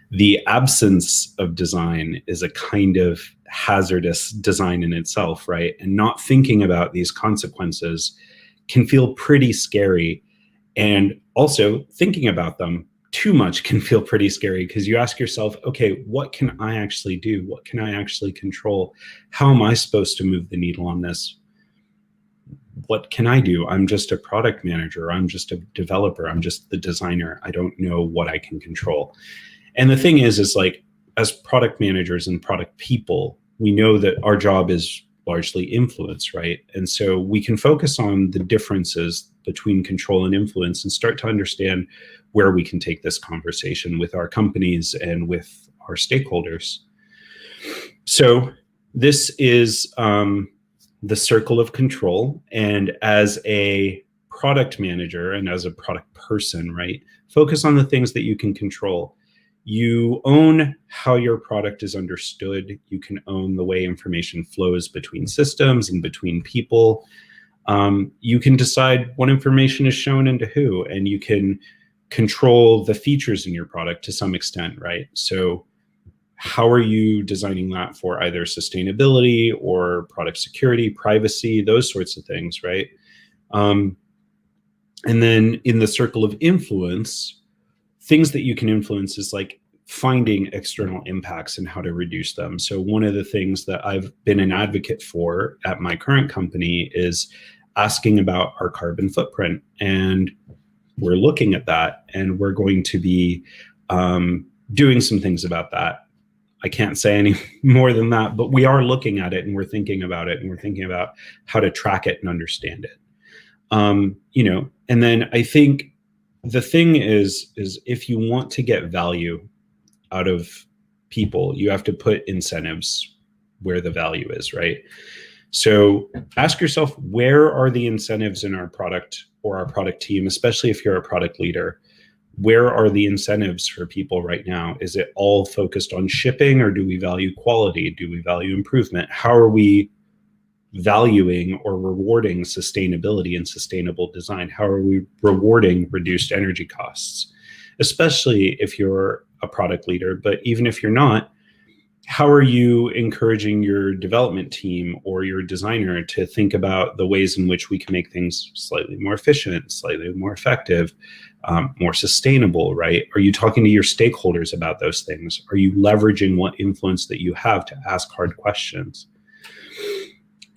The absence of design is a kind of hazardous design in itself, right? And not thinking about these consequences can feel pretty scary. And also thinking about them too much can feel pretty scary, because you ask yourself, okay, what can I actually do? What can I actually control? How am I supposed to move the needle on this? What can I do? I'm just a product manager. I'm just a developer. I'm just the designer. I don't know what I can control. And the thing is like, as product managers and product people, we know that our job is largely influence, right? And so we can focus on the differences between control and influence and start to understand where we can take this conversation with our companies and with our stakeholders. So this is the circle of control. And as a product manager and as a product person, right, focus on the things that you can control. You own how your product is understood. You can own the way information flows between systems and between people. You can decide what information is shown and to who, and you can control the features in your product to some extent, right? So how are you designing that for either sustainability or product security, privacy, those sorts of things, right? And then in the circle of influence, things that you can influence is like finding external impacts and how to reduce them. So one of the things that I've been an advocate for at my current company is asking about our carbon footprint. And we're looking at that, and we're going to be doing some things about that. I can't say any more than that, but we are looking at it, and we're thinking about it, and we're thinking about how to track it and understand it. And then I think the thing is if you want to get value out of people, you have to put incentives where the value is, right? So ask yourself, where are the incentives in our product or our product team, especially if you're a product leader? Where are the incentives for people right now? Is it all focused on shipping, or do we value quality? Do we value improvement? How are we valuing or rewarding sustainability and sustainable design? How are we rewarding reduced energy costs? Especially if you're a product leader, but even if you're not, how are you encouraging your development team or your designer to think about the ways in which we can make things slightly more efficient, slightly more effective, more sustainable, right? Are you talking to your stakeholders about those things? Are you leveraging what influence that you have to ask hard questions?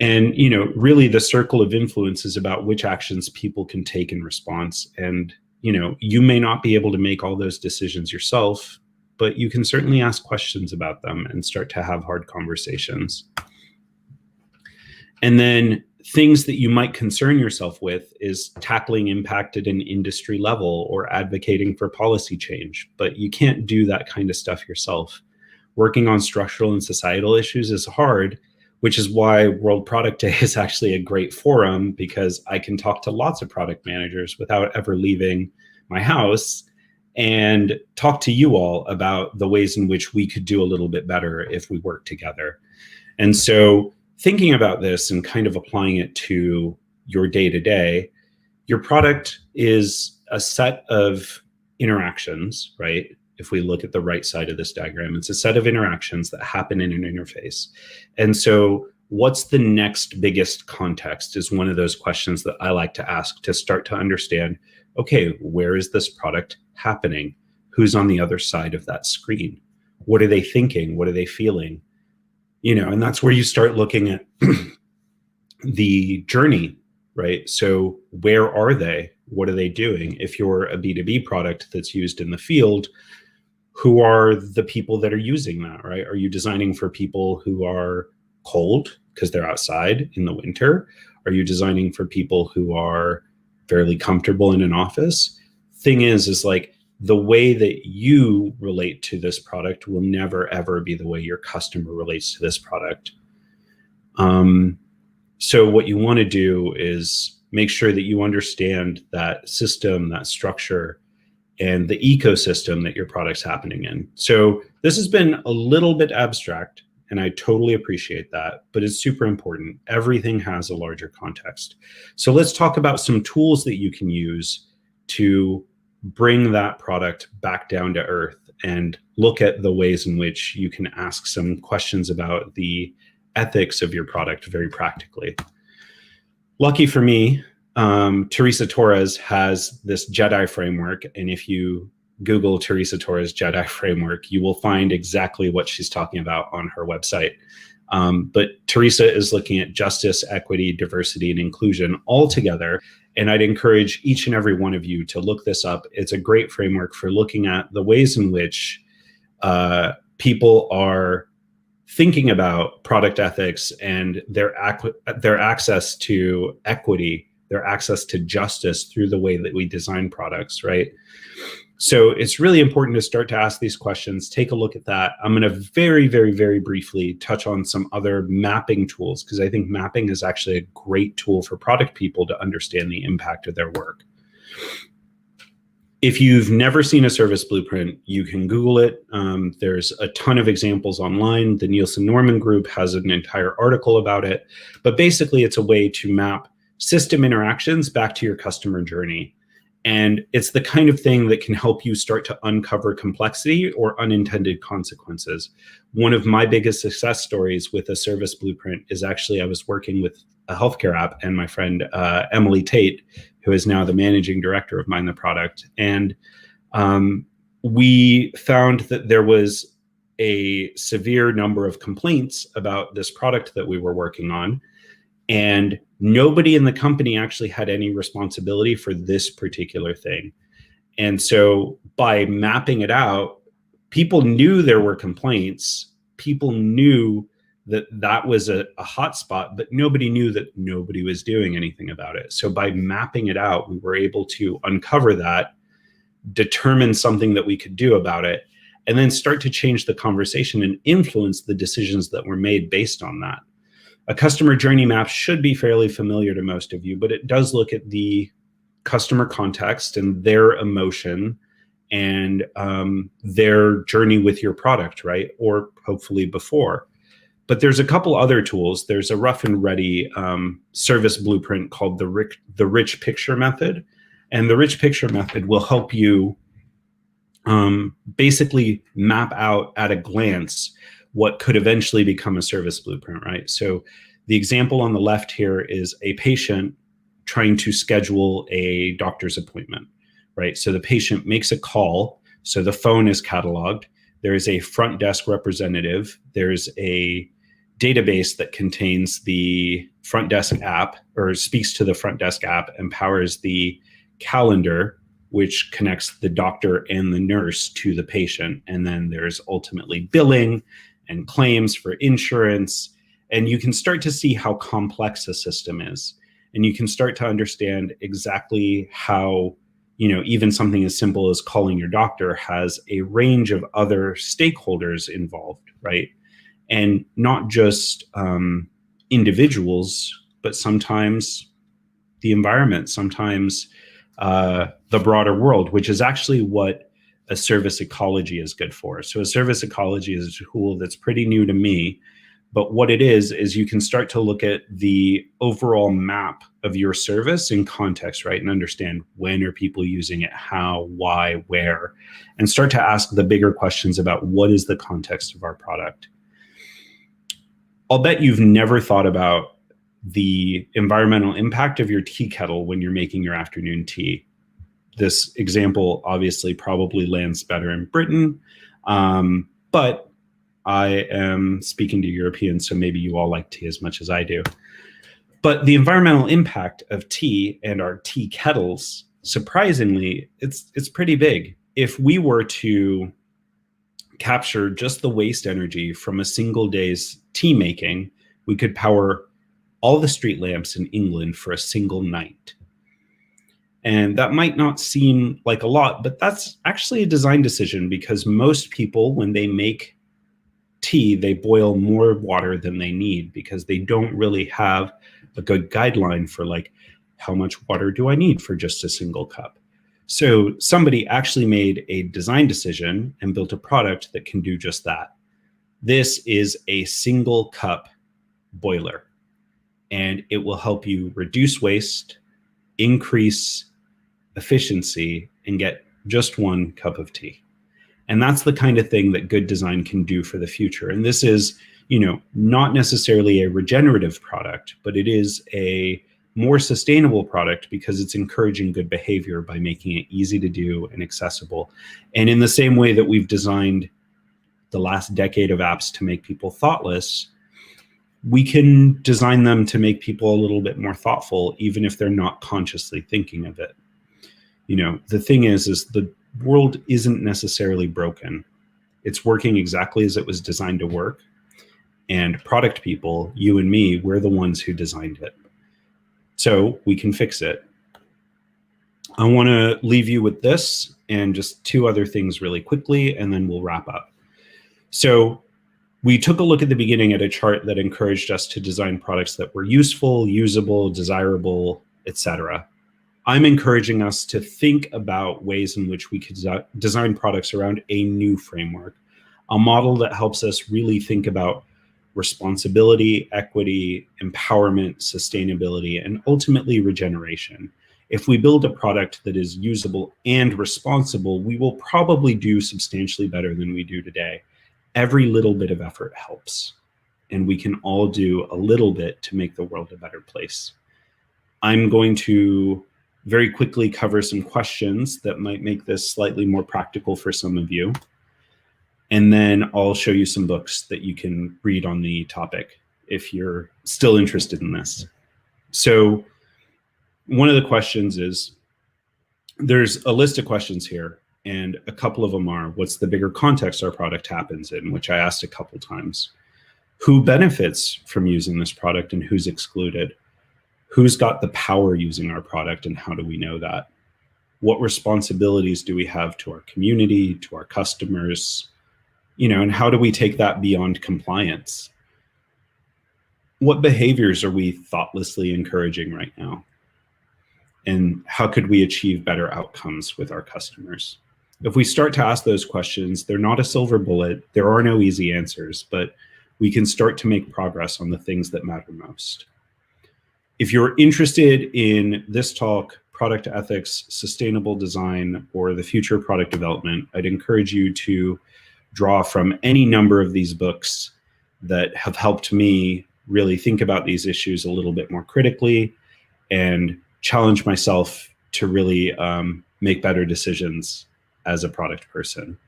And, really the circle of influence is about which actions people can take in response. And, you may not be able to make all those decisions yourself, but you can certainly ask questions about them and start to have hard conversations. And then things that you might concern yourself with is tackling impact at an industry level or advocating for policy change, but you can't do that kind of stuff yourself. Working on structural and societal issues is hard, which is why World Product Day is actually a great forum, because I can talk to lots of product managers without ever leaving my house and talk to you all about the ways in which we could do a little bit better if we work together. And so thinking about this and kind of applying it to your day-to-day, your product is a set of interactions, right? If we look at the right side of this diagram, it's a set of interactions that happen in an interface. And so what's the next biggest context is one of those questions that I like to ask to start to understand, okay, where is this product happening? Who's on the other side of that screen? What are they thinking? What are they feeling? And that's where you start looking at the journey, right? So where are they? What are they doing? If you're a B2B product that's used in the field, who are the people that are using that, right? Are you designing for people who are cold because they're outside in the winter? Are you designing for people who are fairly comfortable in an office? Thing is like the way that you relate to this product will never, ever be the way your customer relates to this product. So what you want to do is make sure that you understand that system, that structure, and the ecosystem that your product's happening in. So this has been a little bit abstract, and I totally appreciate that, but it's super important. Everything has a larger context. So let's talk about some tools that you can use to bring that product back down to earth and look at the ways in which you can ask some questions about the ethics of your product very practically. Lucky for me, Teresa Torres has this JID Framework, and if you Google Teresa Torres JID Framework, you will find exactly what she's talking about on her website. But Teresa is looking at justice, equity, diversity, and inclusion all together. And I'd encourage each and every one of you to look this up. It's a great framework for looking at the ways in which people are thinking about product ethics and their access to equity, their access to justice through the way that we design products, right? So it's really important to start to ask these questions, take a look at that. I'm going to very, very, very briefly touch on some other mapping tools, because I think mapping is actually a great tool for product people to understand the impact of their work. If you've never seen a service blueprint, you can Google it. There's a ton of examples online. The Nielsen Norman Group has an entire article about it. But basically, it's a way to map system interactions back to your customer journey. And it's the kind of thing that can help you start to uncover complexity or unintended consequences. One of my biggest success stories with a service blueprint is actually I was working with a healthcare app and my friend Emily Tate, who is now the managing director of Mind the Product. And we found that there was a severe number of complaints about this product that we were working on. And nobody in the company actually had any responsibility for this particular thing. And so by mapping it out, people knew there were complaints. People knew that that was a hot spot, but nobody knew that nobody was doing anything about it. So by mapping it out, we were able to uncover that, determine something that we could do about it, and then start to change the conversation and influence the decisions that were made based on that. A customer journey map should be fairly familiar to most of you, but it does look at the customer context and their emotion and their journey with your product, right? Or hopefully before. But there's a couple other tools. There's a rough and ready service blueprint called the rich picture method. And the rich picture method will help you basically map out at a glance what could eventually become a service blueprint, right? So the example on the left here is a patient trying to schedule a doctor's appointment, right? So the patient makes a call. So the phone is cataloged. There is a front desk representative. There's a database that contains the front desk app or speaks to the front desk app and powers the calendar, which connects the doctor and the nurse to the patient. And then there's ultimately billing and claims for insurance. And you can start to see how complex a system is. And you can start to understand exactly how, even something as simple as calling your doctor has a range of other stakeholders involved, right? And not just individuals, but sometimes the environment, sometimes the broader world, which is actually what a service ecology is good for. So a service ecology is a tool that's pretty new to me, but what it is you can start to look at the overall map of your service in context, right? And understand when are people using it, how, why, where, and start to ask the bigger questions about what is the context of our product. I'll bet you've never thought about the environmental impact of your tea kettle when you're making your afternoon tea. This example obviously probably lands better in Britain, but I am speaking to Europeans, so maybe you all like tea as much as I do. But the environmental impact of tea and our tea kettles, surprisingly, it's pretty big. If we were to capture just the waste energy from a single day's tea making, we could power all the street lamps in England for a single night. And that might not seem like a lot, but that's actually a design decision, because most people, when they make tea, they boil more water than they need because they don't really have a good guideline for like, how much water do I need for just a single cup? So somebody actually made a design decision and built a product that can do just that. This is a single cup boiler, and it will help you reduce waste, increase efficiency, and get just one cup of tea. And that's the kind of thing that good design can do for the future. And this is, not necessarily a regenerative product, but it is a more sustainable product because it's encouraging good behavior by making it easy to do and accessible. And in the same way that we've designed the last decade of apps to make people thoughtless, we can design them to make people a little bit more thoughtful, even if they're not consciously thinking of it. The thing is the world isn't necessarily broken. It's working exactly as it was designed to work. And product people, you and me, we're the ones who designed it. So we can fix it. I want to leave you with this and just two other things really quickly, and then we'll wrap up. So we took a look at the beginning at a chart that encouraged us to design products that were useful, usable, desirable, etc. I'm encouraging us to think about ways in which we could design products around a new framework, a model that helps us really think about responsibility, equity, empowerment, sustainability, and ultimately regeneration. If we build a product that is usable and responsible, we will probably do substantially better than we do today. Every little bit of effort helps, and we can all do a little bit to make the world a better place. I'm going to very quickly cover some questions that might make this slightly more practical for some of you. And then I'll show you some books that you can read on the topic if you're still interested in this. So one of the questions is, there's a list of questions here, and a couple of them are, what's the bigger context our product happens in, which I asked a couple times. Who benefits from using this product and who's excluded? Who's got the power using our product and how do we know that? What responsibilities do we have to our community, to our customers? And how do we take that beyond compliance? What behaviors are we thoughtlessly encouraging right now? And how could we achieve better outcomes with our customers? If we start to ask those questions, they're not a silver bullet. There are no easy answers, but we can start to make progress on the things that matter most. If you're interested in this talk, product ethics, sustainable design, or the future of product development, I'd encourage you to draw from any number of these books that have helped me really think about these issues a little bit more critically and challenge myself to really make better decisions as a product person.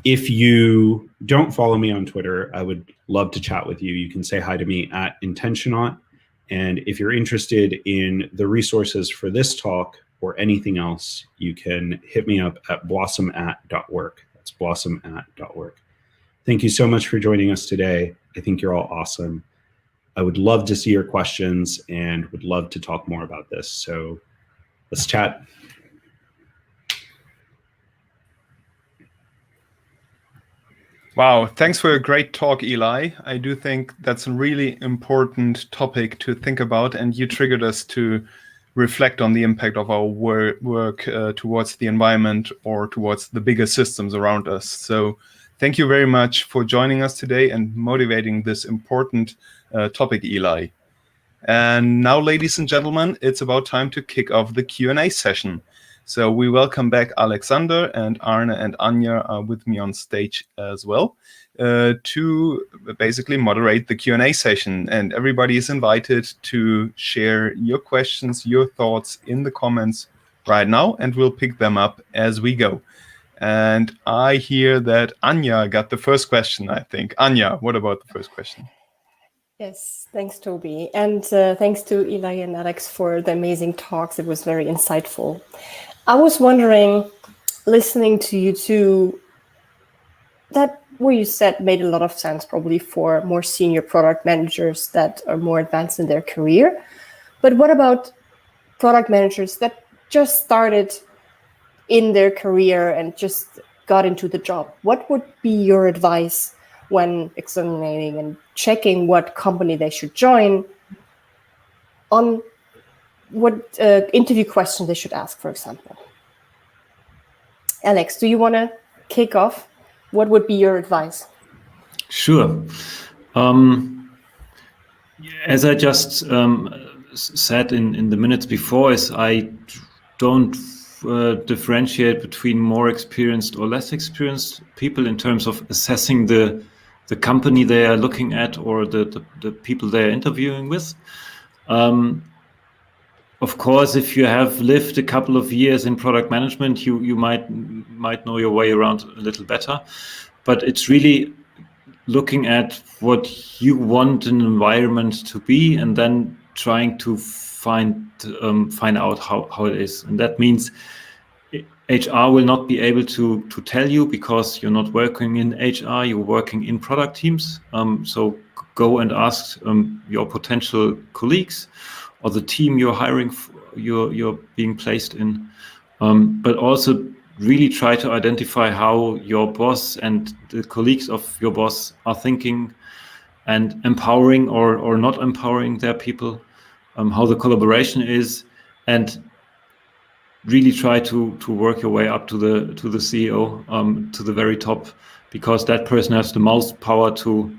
If you don't follow me on Twitter, I would love to chat with you. You can say hi to me at Intentionaut. And if you're interested in the resources for this talk or anything else, you can hit me up at blossomat.work. That's blossomat.work. Thank you so much for joining us today. I think you're all awesome. I would love to see your questions and would love to talk more about this. So let's chat. Wow, thanks for a great talk, Eli. I do think that's a really important topic to think about, and you triggered us to reflect on the impact of our work towards the environment or towards the bigger systems around us. So thank you very much for joining us today and motivating this important topic, Eli. And now, ladies and gentlemen, it's about time to kick off the Q&A session. So we welcome back Alexander, and Arne and Anja are with me on stage as well to basically moderate the Q&A session. And everybody is invited to share your questions, your thoughts in the comments right now, and we'll pick them up as we go. And I hear that Anja got the first question, I think. Anja, what about the first question? Yes, thanks, Toby. And thanks to Eli and Alex for the amazing talks. It was very insightful. I was wondering, listening to you two, that what you said made a lot of sense probably for more senior product managers that are more advanced in their career. But what about product managers that just started in their career and just got into the job? What would be your advice when examining and checking what company they should join, on what interview questions they should ask, for example? Alex, do you want to kick off? What would be your advice? Sure. As I just said in the minutes before, is I don't differentiate between more experienced or less experienced people in terms of assessing the company they are looking at or the people they are interviewing with. Of course, if you have lived a couple of years in product management, you might know your way around a little better. But it's really looking at what you want an environment to be, and then trying to find out how it is. And that means HR will not be able to tell you because you're not working in HR, you're working in product teams. So go and ask your potential colleagues or the team you're hiring, you're being placed in. But also really try to identify how your boss and the colleagues of your boss are thinking and empowering or not empowering their people, how the collaboration is, and really try to work your way up to the CEO, to the very top, because that person has the most power to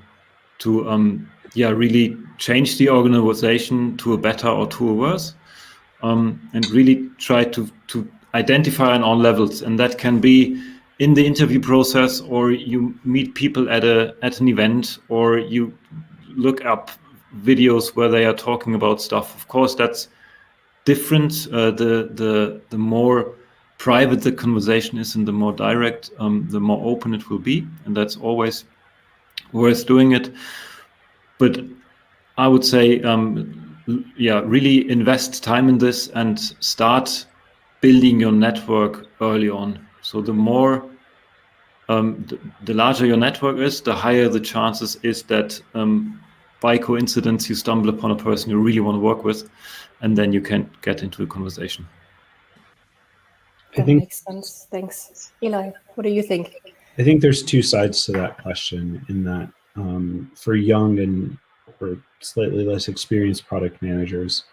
really change the organization to a better or to a worse, and really try to identify on all levels. And that can be in the interview process, or you meet people at an event, or you look up videos where they are talking about stuff. Of course, that's different. The more private the conversation is and the more direct, the more open it will be, and that's always worth doing it. But I would say, really invest time in this and start building your network early on. So the more, the larger your network is, the higher the chances is that by coincidence you stumble upon a person you really want to work with, and then you can get into a conversation. That makes sense. Thanks. Eli, what do you think? I think there's two sides to that question, in that for young and or slightly less experienced product managers,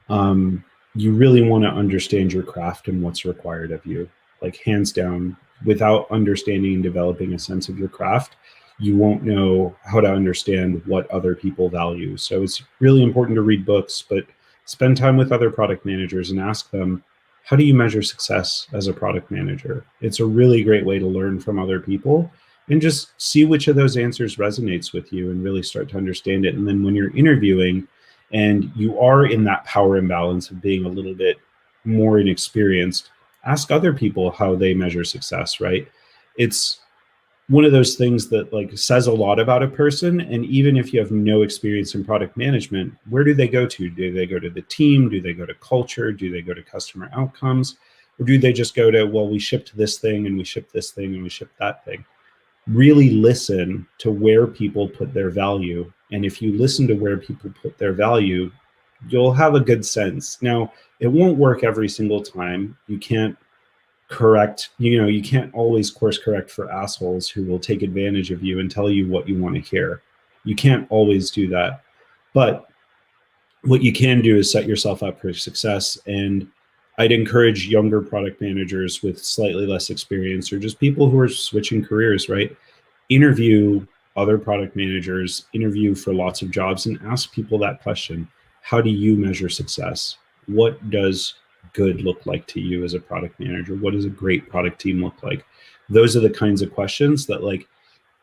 you really want to understand your craft and what's required of you. Like, hands down, without understanding and developing a sense of your craft, you won't know how to understand what other people value. So it's really important to read books, but spend time with other product managers and ask them, how do you measure success as a product manager? It's a really great way to learn from other people and just see which of those answers resonates with you and really start to understand it. And then when you're interviewing and you are in that power imbalance of being a little bit more inexperienced, ask other people how they measure success, right? It's one of those things that like says a lot about a person. And even if you have no experience in product management, where do they go to? Do they go to the team? Do they go to culture? Do they go to customer outcomes? Or do they just go to, well, we shipped this thing and we shipped this thing and we shipped that thing? Really listen to where people put their value. And if you listen to where people put their value, you'll have a good sense. Now, it won't work every single time. You can't correct, you can't always course correct for assholes who will take advantage of you and tell you what you want to hear. You can't always do that. But what you can do is set yourself up for success. And I'd encourage younger product managers with slightly less experience, or just people who are switching careers, right? Interview other product managers, interview for lots of jobs, and ask people that question. How do you measure success? What does good look like to you as a product manager? What does a great product team look like? Those are the kinds of questions that, like,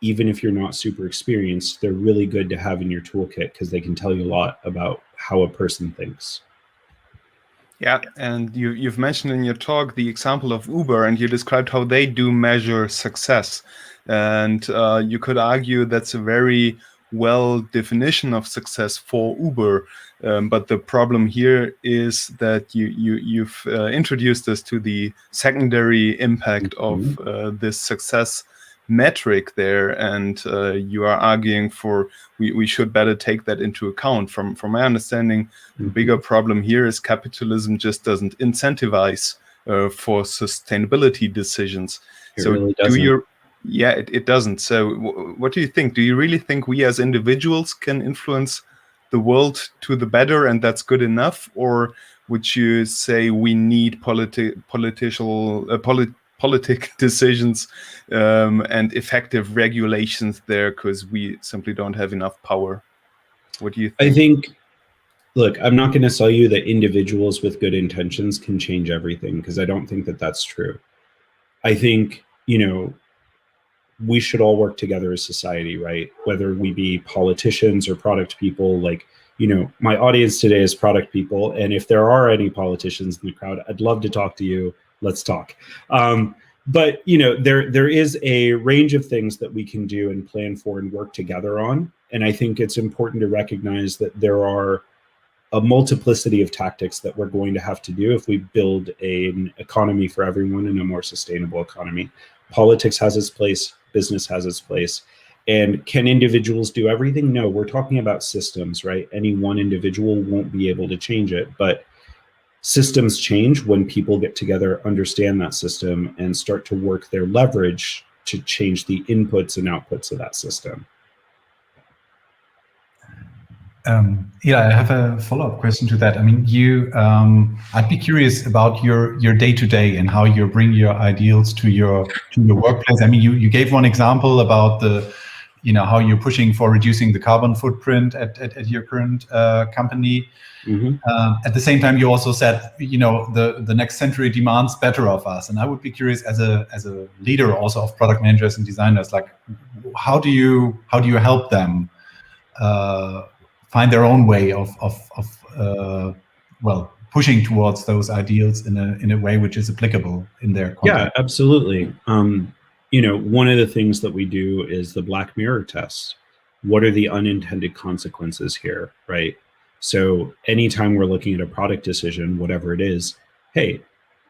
even if you're not super experienced, they're really good to have in your toolkit because they can tell you a lot about how a person thinks. Yeah, and you've mentioned in your talk the example of Uber, and you described how they do measure success. And you could argue that's a very well definition of success for Uber. But the problem here is that you've introduced us to the secondary impact of this success metric there, and you are arguing for we should better take that into account. From my understanding, the bigger problem here is capitalism just doesn't incentivize for sustainability decisions. It really doesn't. It doesn't. So what do you think? Do you really think we as individuals can influence the world to the better and that's good enough? Or would you say we need politic decisions and effective regulations there because we simply don't have enough power? What do you think? I think, look, I'm not going to sell you that individuals with good intentions can change everything, because I don't think that that's true. I think, we should all work together as society, right? Whether we be politicians or product people. Like, my audience today is product people. And if there are any politicians in the crowd, I'd love to talk to you. Let's talk. But there is a range of things that we can do and plan for and work together on. And I think it's important to recognize that there are a multiplicity of tactics that we're going to have to do if we build an economy for everyone and a more sustainable economy. Politics has its place, business has its place. And can individuals do everything? No, we're talking about systems, right? Any one individual won't be able to change it, but systems change when people get together, understand that system, and start to work their leverage to change the inputs and outputs of that system. Eli, I have a follow-up question to that. I mean, I'd be curious about your day-to-day and how you bring your ideals to your workplace. I mean, you gave one example about how you're pushing for reducing the carbon footprint at your current company. Mm-hmm. At the same time, you also said, the next century demands better of us. And I would be curious, as a leader also of product managers and designers, like, how do you help them find their own way of pushing towards those ideals in a way which is applicable in their context? Yeah, absolutely. One of the things that we do is the Black Mirror test. What are the unintended consequences here, right? So anytime we're looking at a product decision, whatever it is, hey,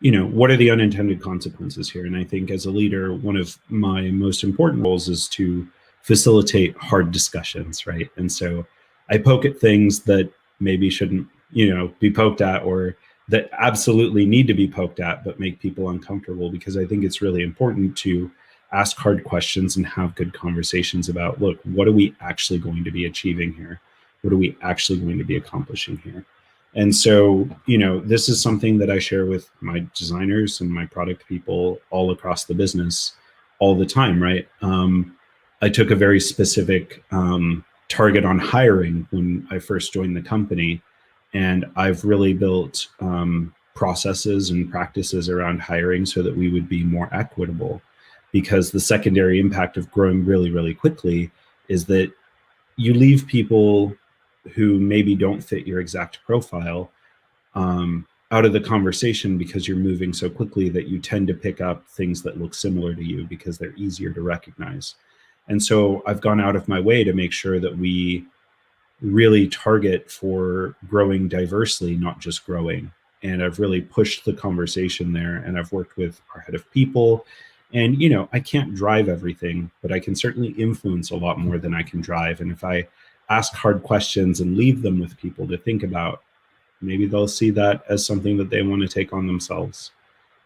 what are the unintended consequences here? And I think as a leader, one of my most important roles is to facilitate hard discussions, right? And so I poke at things that maybe shouldn't, be poked at, or that absolutely need to be poked at, but make people uncomfortable, because I think it's really important to ask hard questions and have good conversations about, look, what are we actually going to be achieving here? What are we actually going to be accomplishing here? And so, this is something that I share with my designers and my product people all across the business all the time, right? I took a very specific target on hiring when I first joined the company, and I've really built processes and practices around hiring so that we would be more equitable, because the secondary impact of growing really, really quickly is that you leave people who maybe don't fit your exact profile out of the conversation because you're moving so quickly that you tend to pick up things that look similar to you because they're easier to recognize. And so I've gone out of my way to make sure that we really target for growing diversely, not just growing. And I've really pushed the conversation there, and I've worked with our head of people. And, I can't drive everything, but I can certainly influence a lot more than I can drive. And if I ask hard questions and leave them with people to think about, maybe they'll see that as something that they want to take on themselves.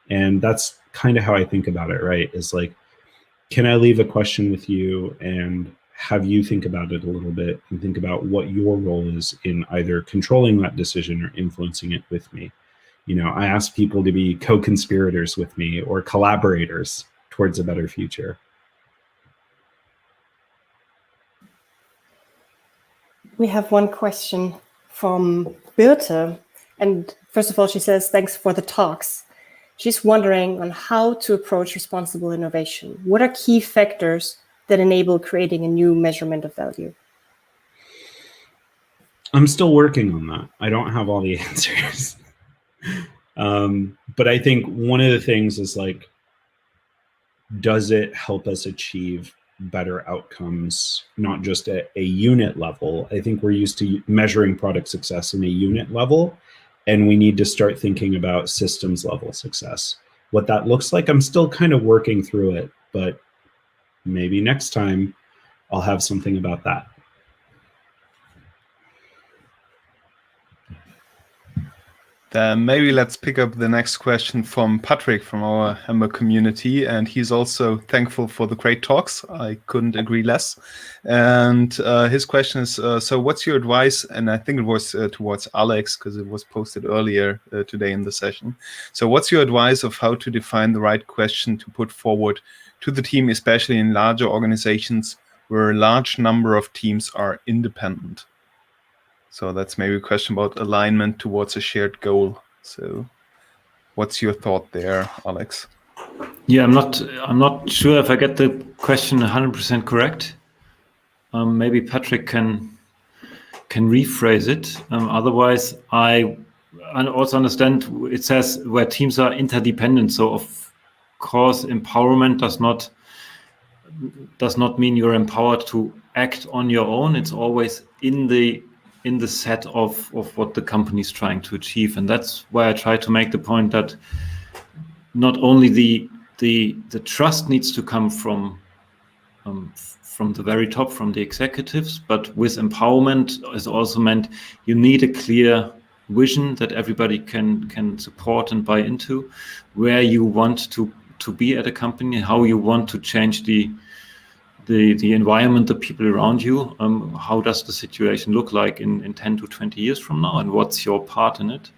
And that's kind of how I think about it, right? Is like, can I leave a question with you and have you think about it a little bit and think about what your role is in either controlling that decision or influencing it with me? I ask people to be co-conspirators with me or collaborators towards a better future. We have one question from Birte. And first of all, she says, thanks for the talks. She's wondering on how to approach responsible innovation. What are key factors that enable creating a new measurement of value? I'm still working on that. I don't have all the answers. But I think one of the things is like, does it help us achieve better outcomes, not just at a unit level? I think we're used to measuring product success in a unit level, and we need to start thinking about systems level success. What that looks like, I'm still kind of working through it, but maybe next time I'll have something about that. Then maybe let's pick up the next question from Patrick from our Hamburg community. And he's also thankful for the great talks. I couldn't agree less. And his question is, so what's your advice? And I think it was towards Alex, because it was posted earlier today in the session. So what's your advice of how to define the right question to put forward to the team, especially in larger organizations where a large number of teams are independent? So that's maybe a question about alignment towards a shared goal. So what's your thought there, Alex? Yeah, I'm not sure if I get the question 100% correct. Maybe Patrick can rephrase it. Otherwise, I also understand it says where teams are interdependent. So of course, empowerment does not mean you're empowered to act on your own. It's always in the in the set of what the company is trying to achieve. And that's why I try to make the point that not only the trust needs to come from the very top, from the executives, but with empowerment is also meant you need a clear vision that everybody can support and buy into, where you want to be at a company, how you want to change the environment, the people around you. How does the situation look like in 10 to 20 years from now, and what's your part in it?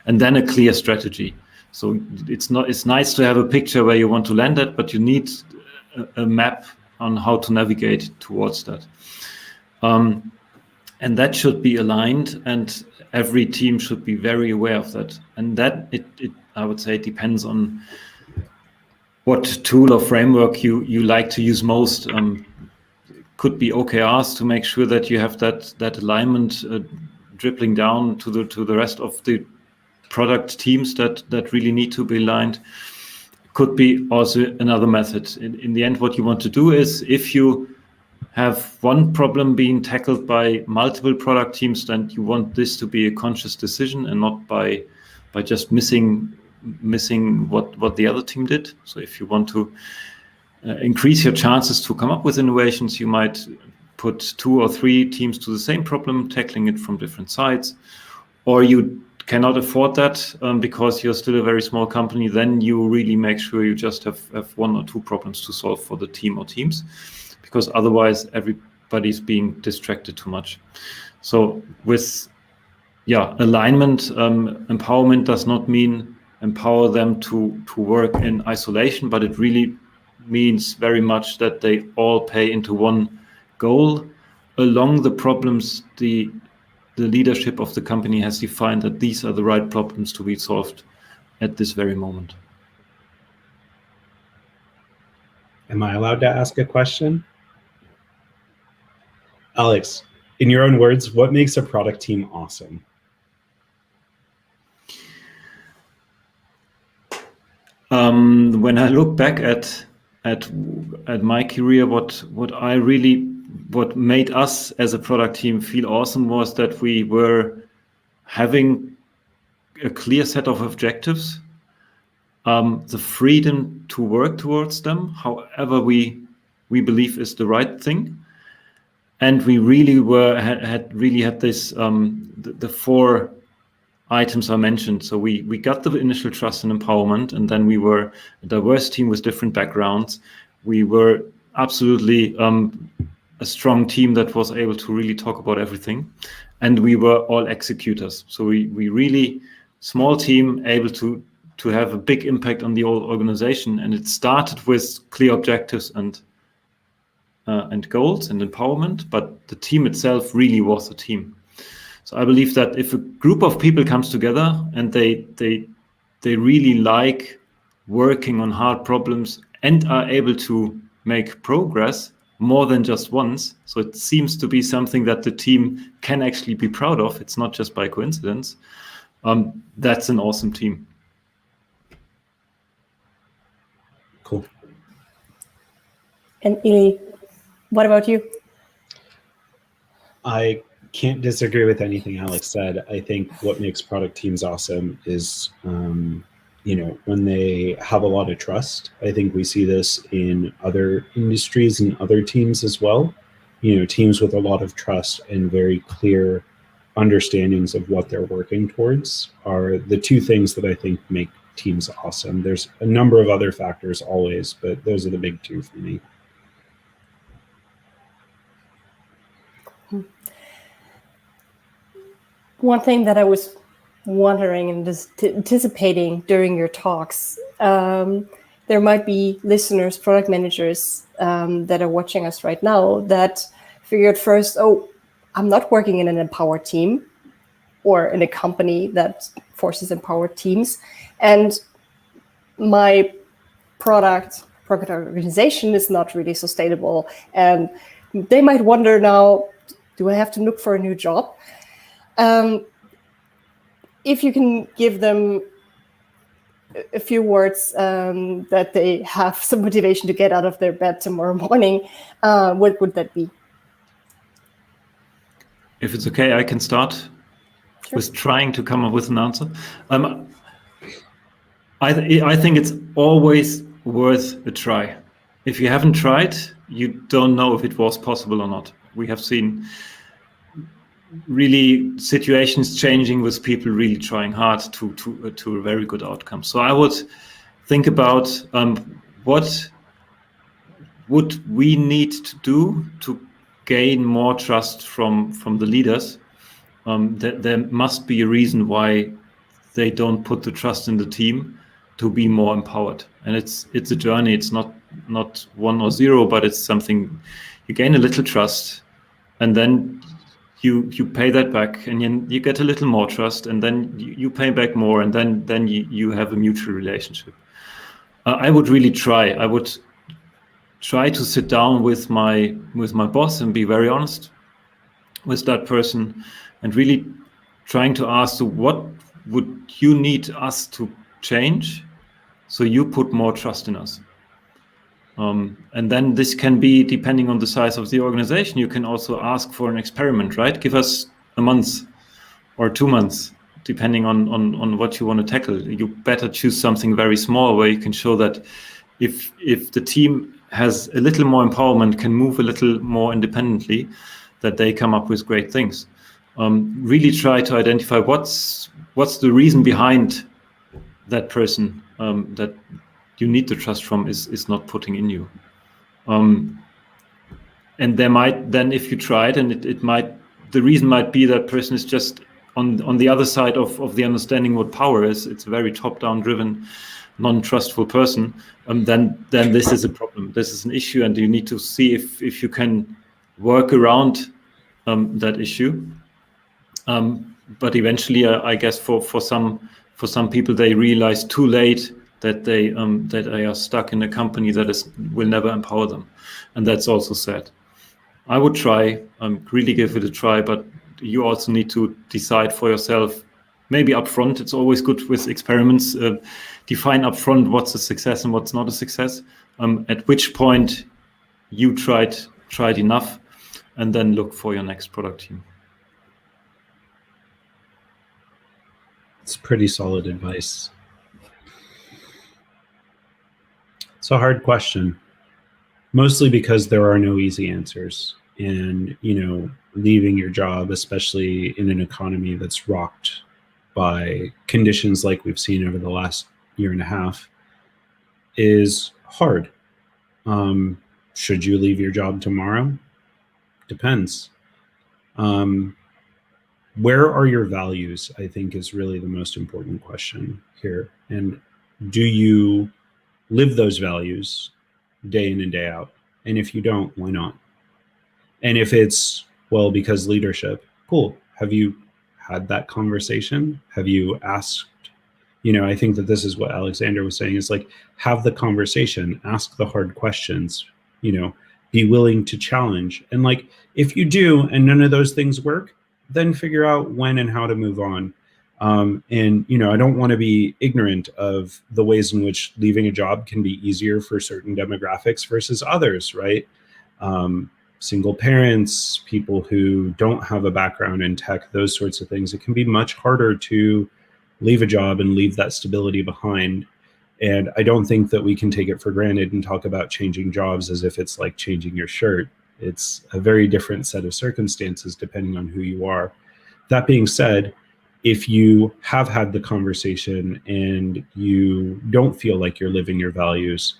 And then a clear strategy. So it's nice to have a picture where you want to land at, but you need a map on how to navigate towards that. And that should be aligned, and every team should be very aware of that. And that it I would say depends on what tool or framework you like to use most. Could be OKRs to make sure that you have that alignment dribbling down to the rest of the product teams that really need to be aligned. Could be also another method. In the end, what you want to do is, if you have one problem being tackled by multiple product teams, then you want this to be a conscious decision and not by just missing what the other team did. So if you want to increase your chances to come up with innovations, you might put 2 or 3 teams to the same problem, tackling it from different sides. Or you cannot afford that because you're still a very small company, then you really make sure you just have 1 or 2 problems to solve for the team or teams, because otherwise everybody's being distracted too much. So with alignment, empowerment does not mean empower them to work in isolation, but it really means very much that they all pay into one goal along the problems the leadership of the company has defined, that these are the right problems to be solved at this very moment. Am I allowed to ask a question? Alex, in your own words, what makes a product team awesome? When I look back at my career, what made us as a product team feel awesome was that we were having a clear set of objectives, the freedom to work towards them, however we believe is the right thing. And we really had this, the 4 items I mentioned. So we got the initial trust and empowerment, and then we were a diverse team with different backgrounds. We were absolutely a strong team that was able to really talk about everything, and we were all executors. So we really small team, able to have a big impact on the whole organization. And it started with clear objectives and goals and empowerment, but the team itself really was a team. So I believe that if a group of people comes together and they really like working on hard problems and are able to make progress more than just once, so it seems to be something that the team can actually be proud of, it's not just by coincidence, that's an awesome team. Cool. And Eli, what about you? I can't disagree with anything Alex said. I think what makes product teams awesome is, when they have a lot of trust. I think we see this in other industries and other teams as well. Teams with a lot of trust and very clear understandings of what they're working towards are the 2 things that I think make teams awesome. There's a number of other factors always, but those are the big 2 for me. One thing that I was wondering and just anticipating during your talks, there might be listeners, product managers that are watching us right now that figured first, oh, I'm not working in an empowered team or in a company that forces empowered teams, and my product organization is not really sustainable. And they might wonder now, do I have to look for a new job? If you can give them a few words that they have some motivation to get out of their bed tomorrow morning, what would that be? If it's okay, I can start Sure. with trying to come up with an answer. I think it's always worth a try. If you haven't tried, you don't know if it was possible or not. We have seen really situations changing with people really trying hard to a very good outcome. So I would think about what would we need to do to gain more trust from the leaders. There must be a reason why they don't put the trust in the team to be more empowered. And it's a journey. It's not 1 or 0, but it's something. You gain a little trust, and then you pay that back, and you get a little more trust, and then you pay back more, and then you have a mutual relationship. I would really try. I would try to sit down with my boss and be very honest with that person, and really trying to ask, so what would you need us to change so you put more trust in us? And then this can be, depending on the size of the organization, you can also ask for an experiment, right? Give us a month or 2 months, depending on what you want to tackle. You better choose something very small where you can show that if the team has a little more empowerment, can move a little more independently, that they come up with great things. Really try to identify what's the reason behind that person that you need the trust from is not putting in you. And there might then, if you try it, and the reason might be that person is just on the other side of the understanding what power is. It's a very top-down driven, non-trustful person. Then this is a problem. This is an issue, and you need to see if you can work around that issue. But eventually, I guess for some people, they realize too late that they are stuck in a company that will never empower them, and that's also sad. I would try, really give it a try, but you also need to decide for yourself. Maybe upfront, it's always good with experiments. Define upfront what's a success and what's not a success. At which point you tried enough, and then look for your next product team. It's pretty solid advice. It's a hard question, mostly because there are no easy answers. And, leaving your job, especially in an economy that's rocked by conditions like we've seen over the last year and a half, is hard. Should you leave your job tomorrow? Depends. Where are your values, I think, is really the most important question here. And do you live those values day in and day out? And if you don't, why not? And if it's, well, because leadership, cool. Have you had that conversation? Have you asked? I think that this is what Alexander was saying, is like, have the conversation, ask the hard questions, be willing to challenge. And like, if you do, and none of those things work, then figure out when and how to move on. And, I don't want to be ignorant of the ways in which leaving a job can be easier for certain demographics versus others, right? Single parents, people who don't have a background in tech, those sorts of things. It can be much harder to leave a job and leave that stability behind. And I don't think that we can take it for granted and talk about changing jobs as if it's like changing your shirt. It's a very different set of circumstances depending on who you are. That being said, if you have had the conversation and you don't feel like you're living your values,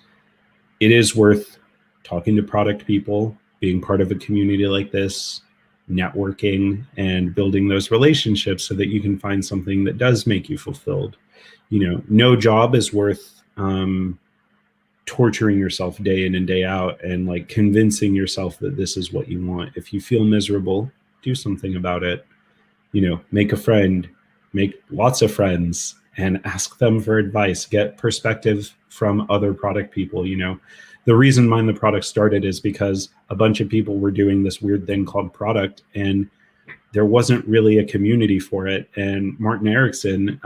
it is worth talking to product people, being part of a community like this, networking, and building those relationships so that you can find something that does make you fulfilled. No job is worth torturing yourself day in and day out and like convincing yourself that this is what you want. If you feel miserable, do something about it. Make a friend, make lots of friends, and ask them for advice. Get perspective from other product people. The reason Mind the Product started is because a bunch of people were doing this weird thing called product, and there wasn't really a community for it. And Martin Erickson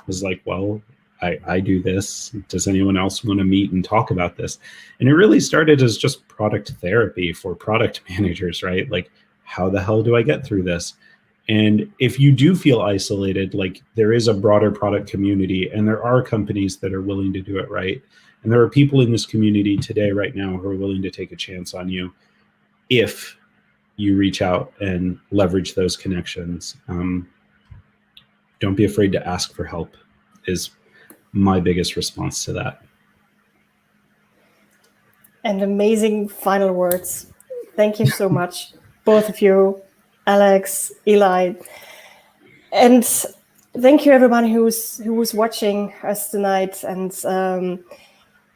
was like, well, I do this. Does anyone else want to meet and talk about this? And it really started as just product therapy for product managers, right? Like, how the hell do I get through this? And if you do feel isolated, like there is a broader product community and there are companies that are willing to do it right. And there are people in this community today, right now, who are willing to take a chance on you if you reach out and leverage those connections. Don't be afraid to ask for help is my biggest response to that. And amazing final words. Thank you so much, both of you, Alex, Eli, and thank you everyone who was watching us tonight and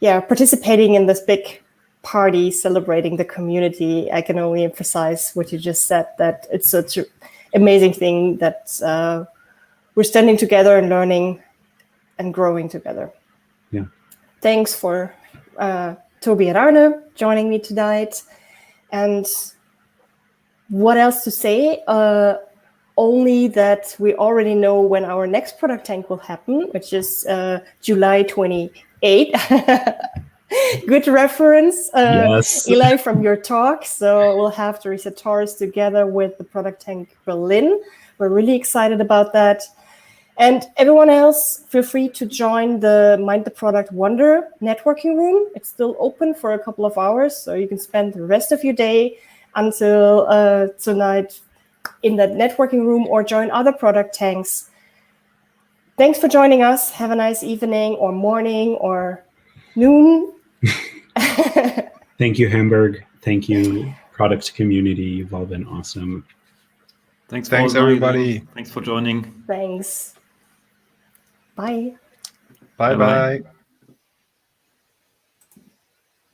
participating in this big party celebrating the community. I can only emphasize what you just said, that it's such an amazing thing that we're standing together and learning and growing together. Yeah. Thanks for Toby and Arne joining me tonight. And what else to say? Only that we already know when our next Product Tank will happen, which is July 28th. Good reference, yes. Eli, from your talk. So we'll have the Receptors together with the Product Tank Berlin. We're really excited about that. And everyone else, feel free to join the Mind the Product Wonder networking room. It's still open for a couple of hours, so you can spend the rest of your day until tonight in that networking room or join other product tanks. Thanks for joining us. Have a nice evening or morning or noon. Thank you, Hamburg. Thank you, product community. You've all been awesome. Thanks everybody. Thanks for joining. Thanks. Bye. Bye-bye.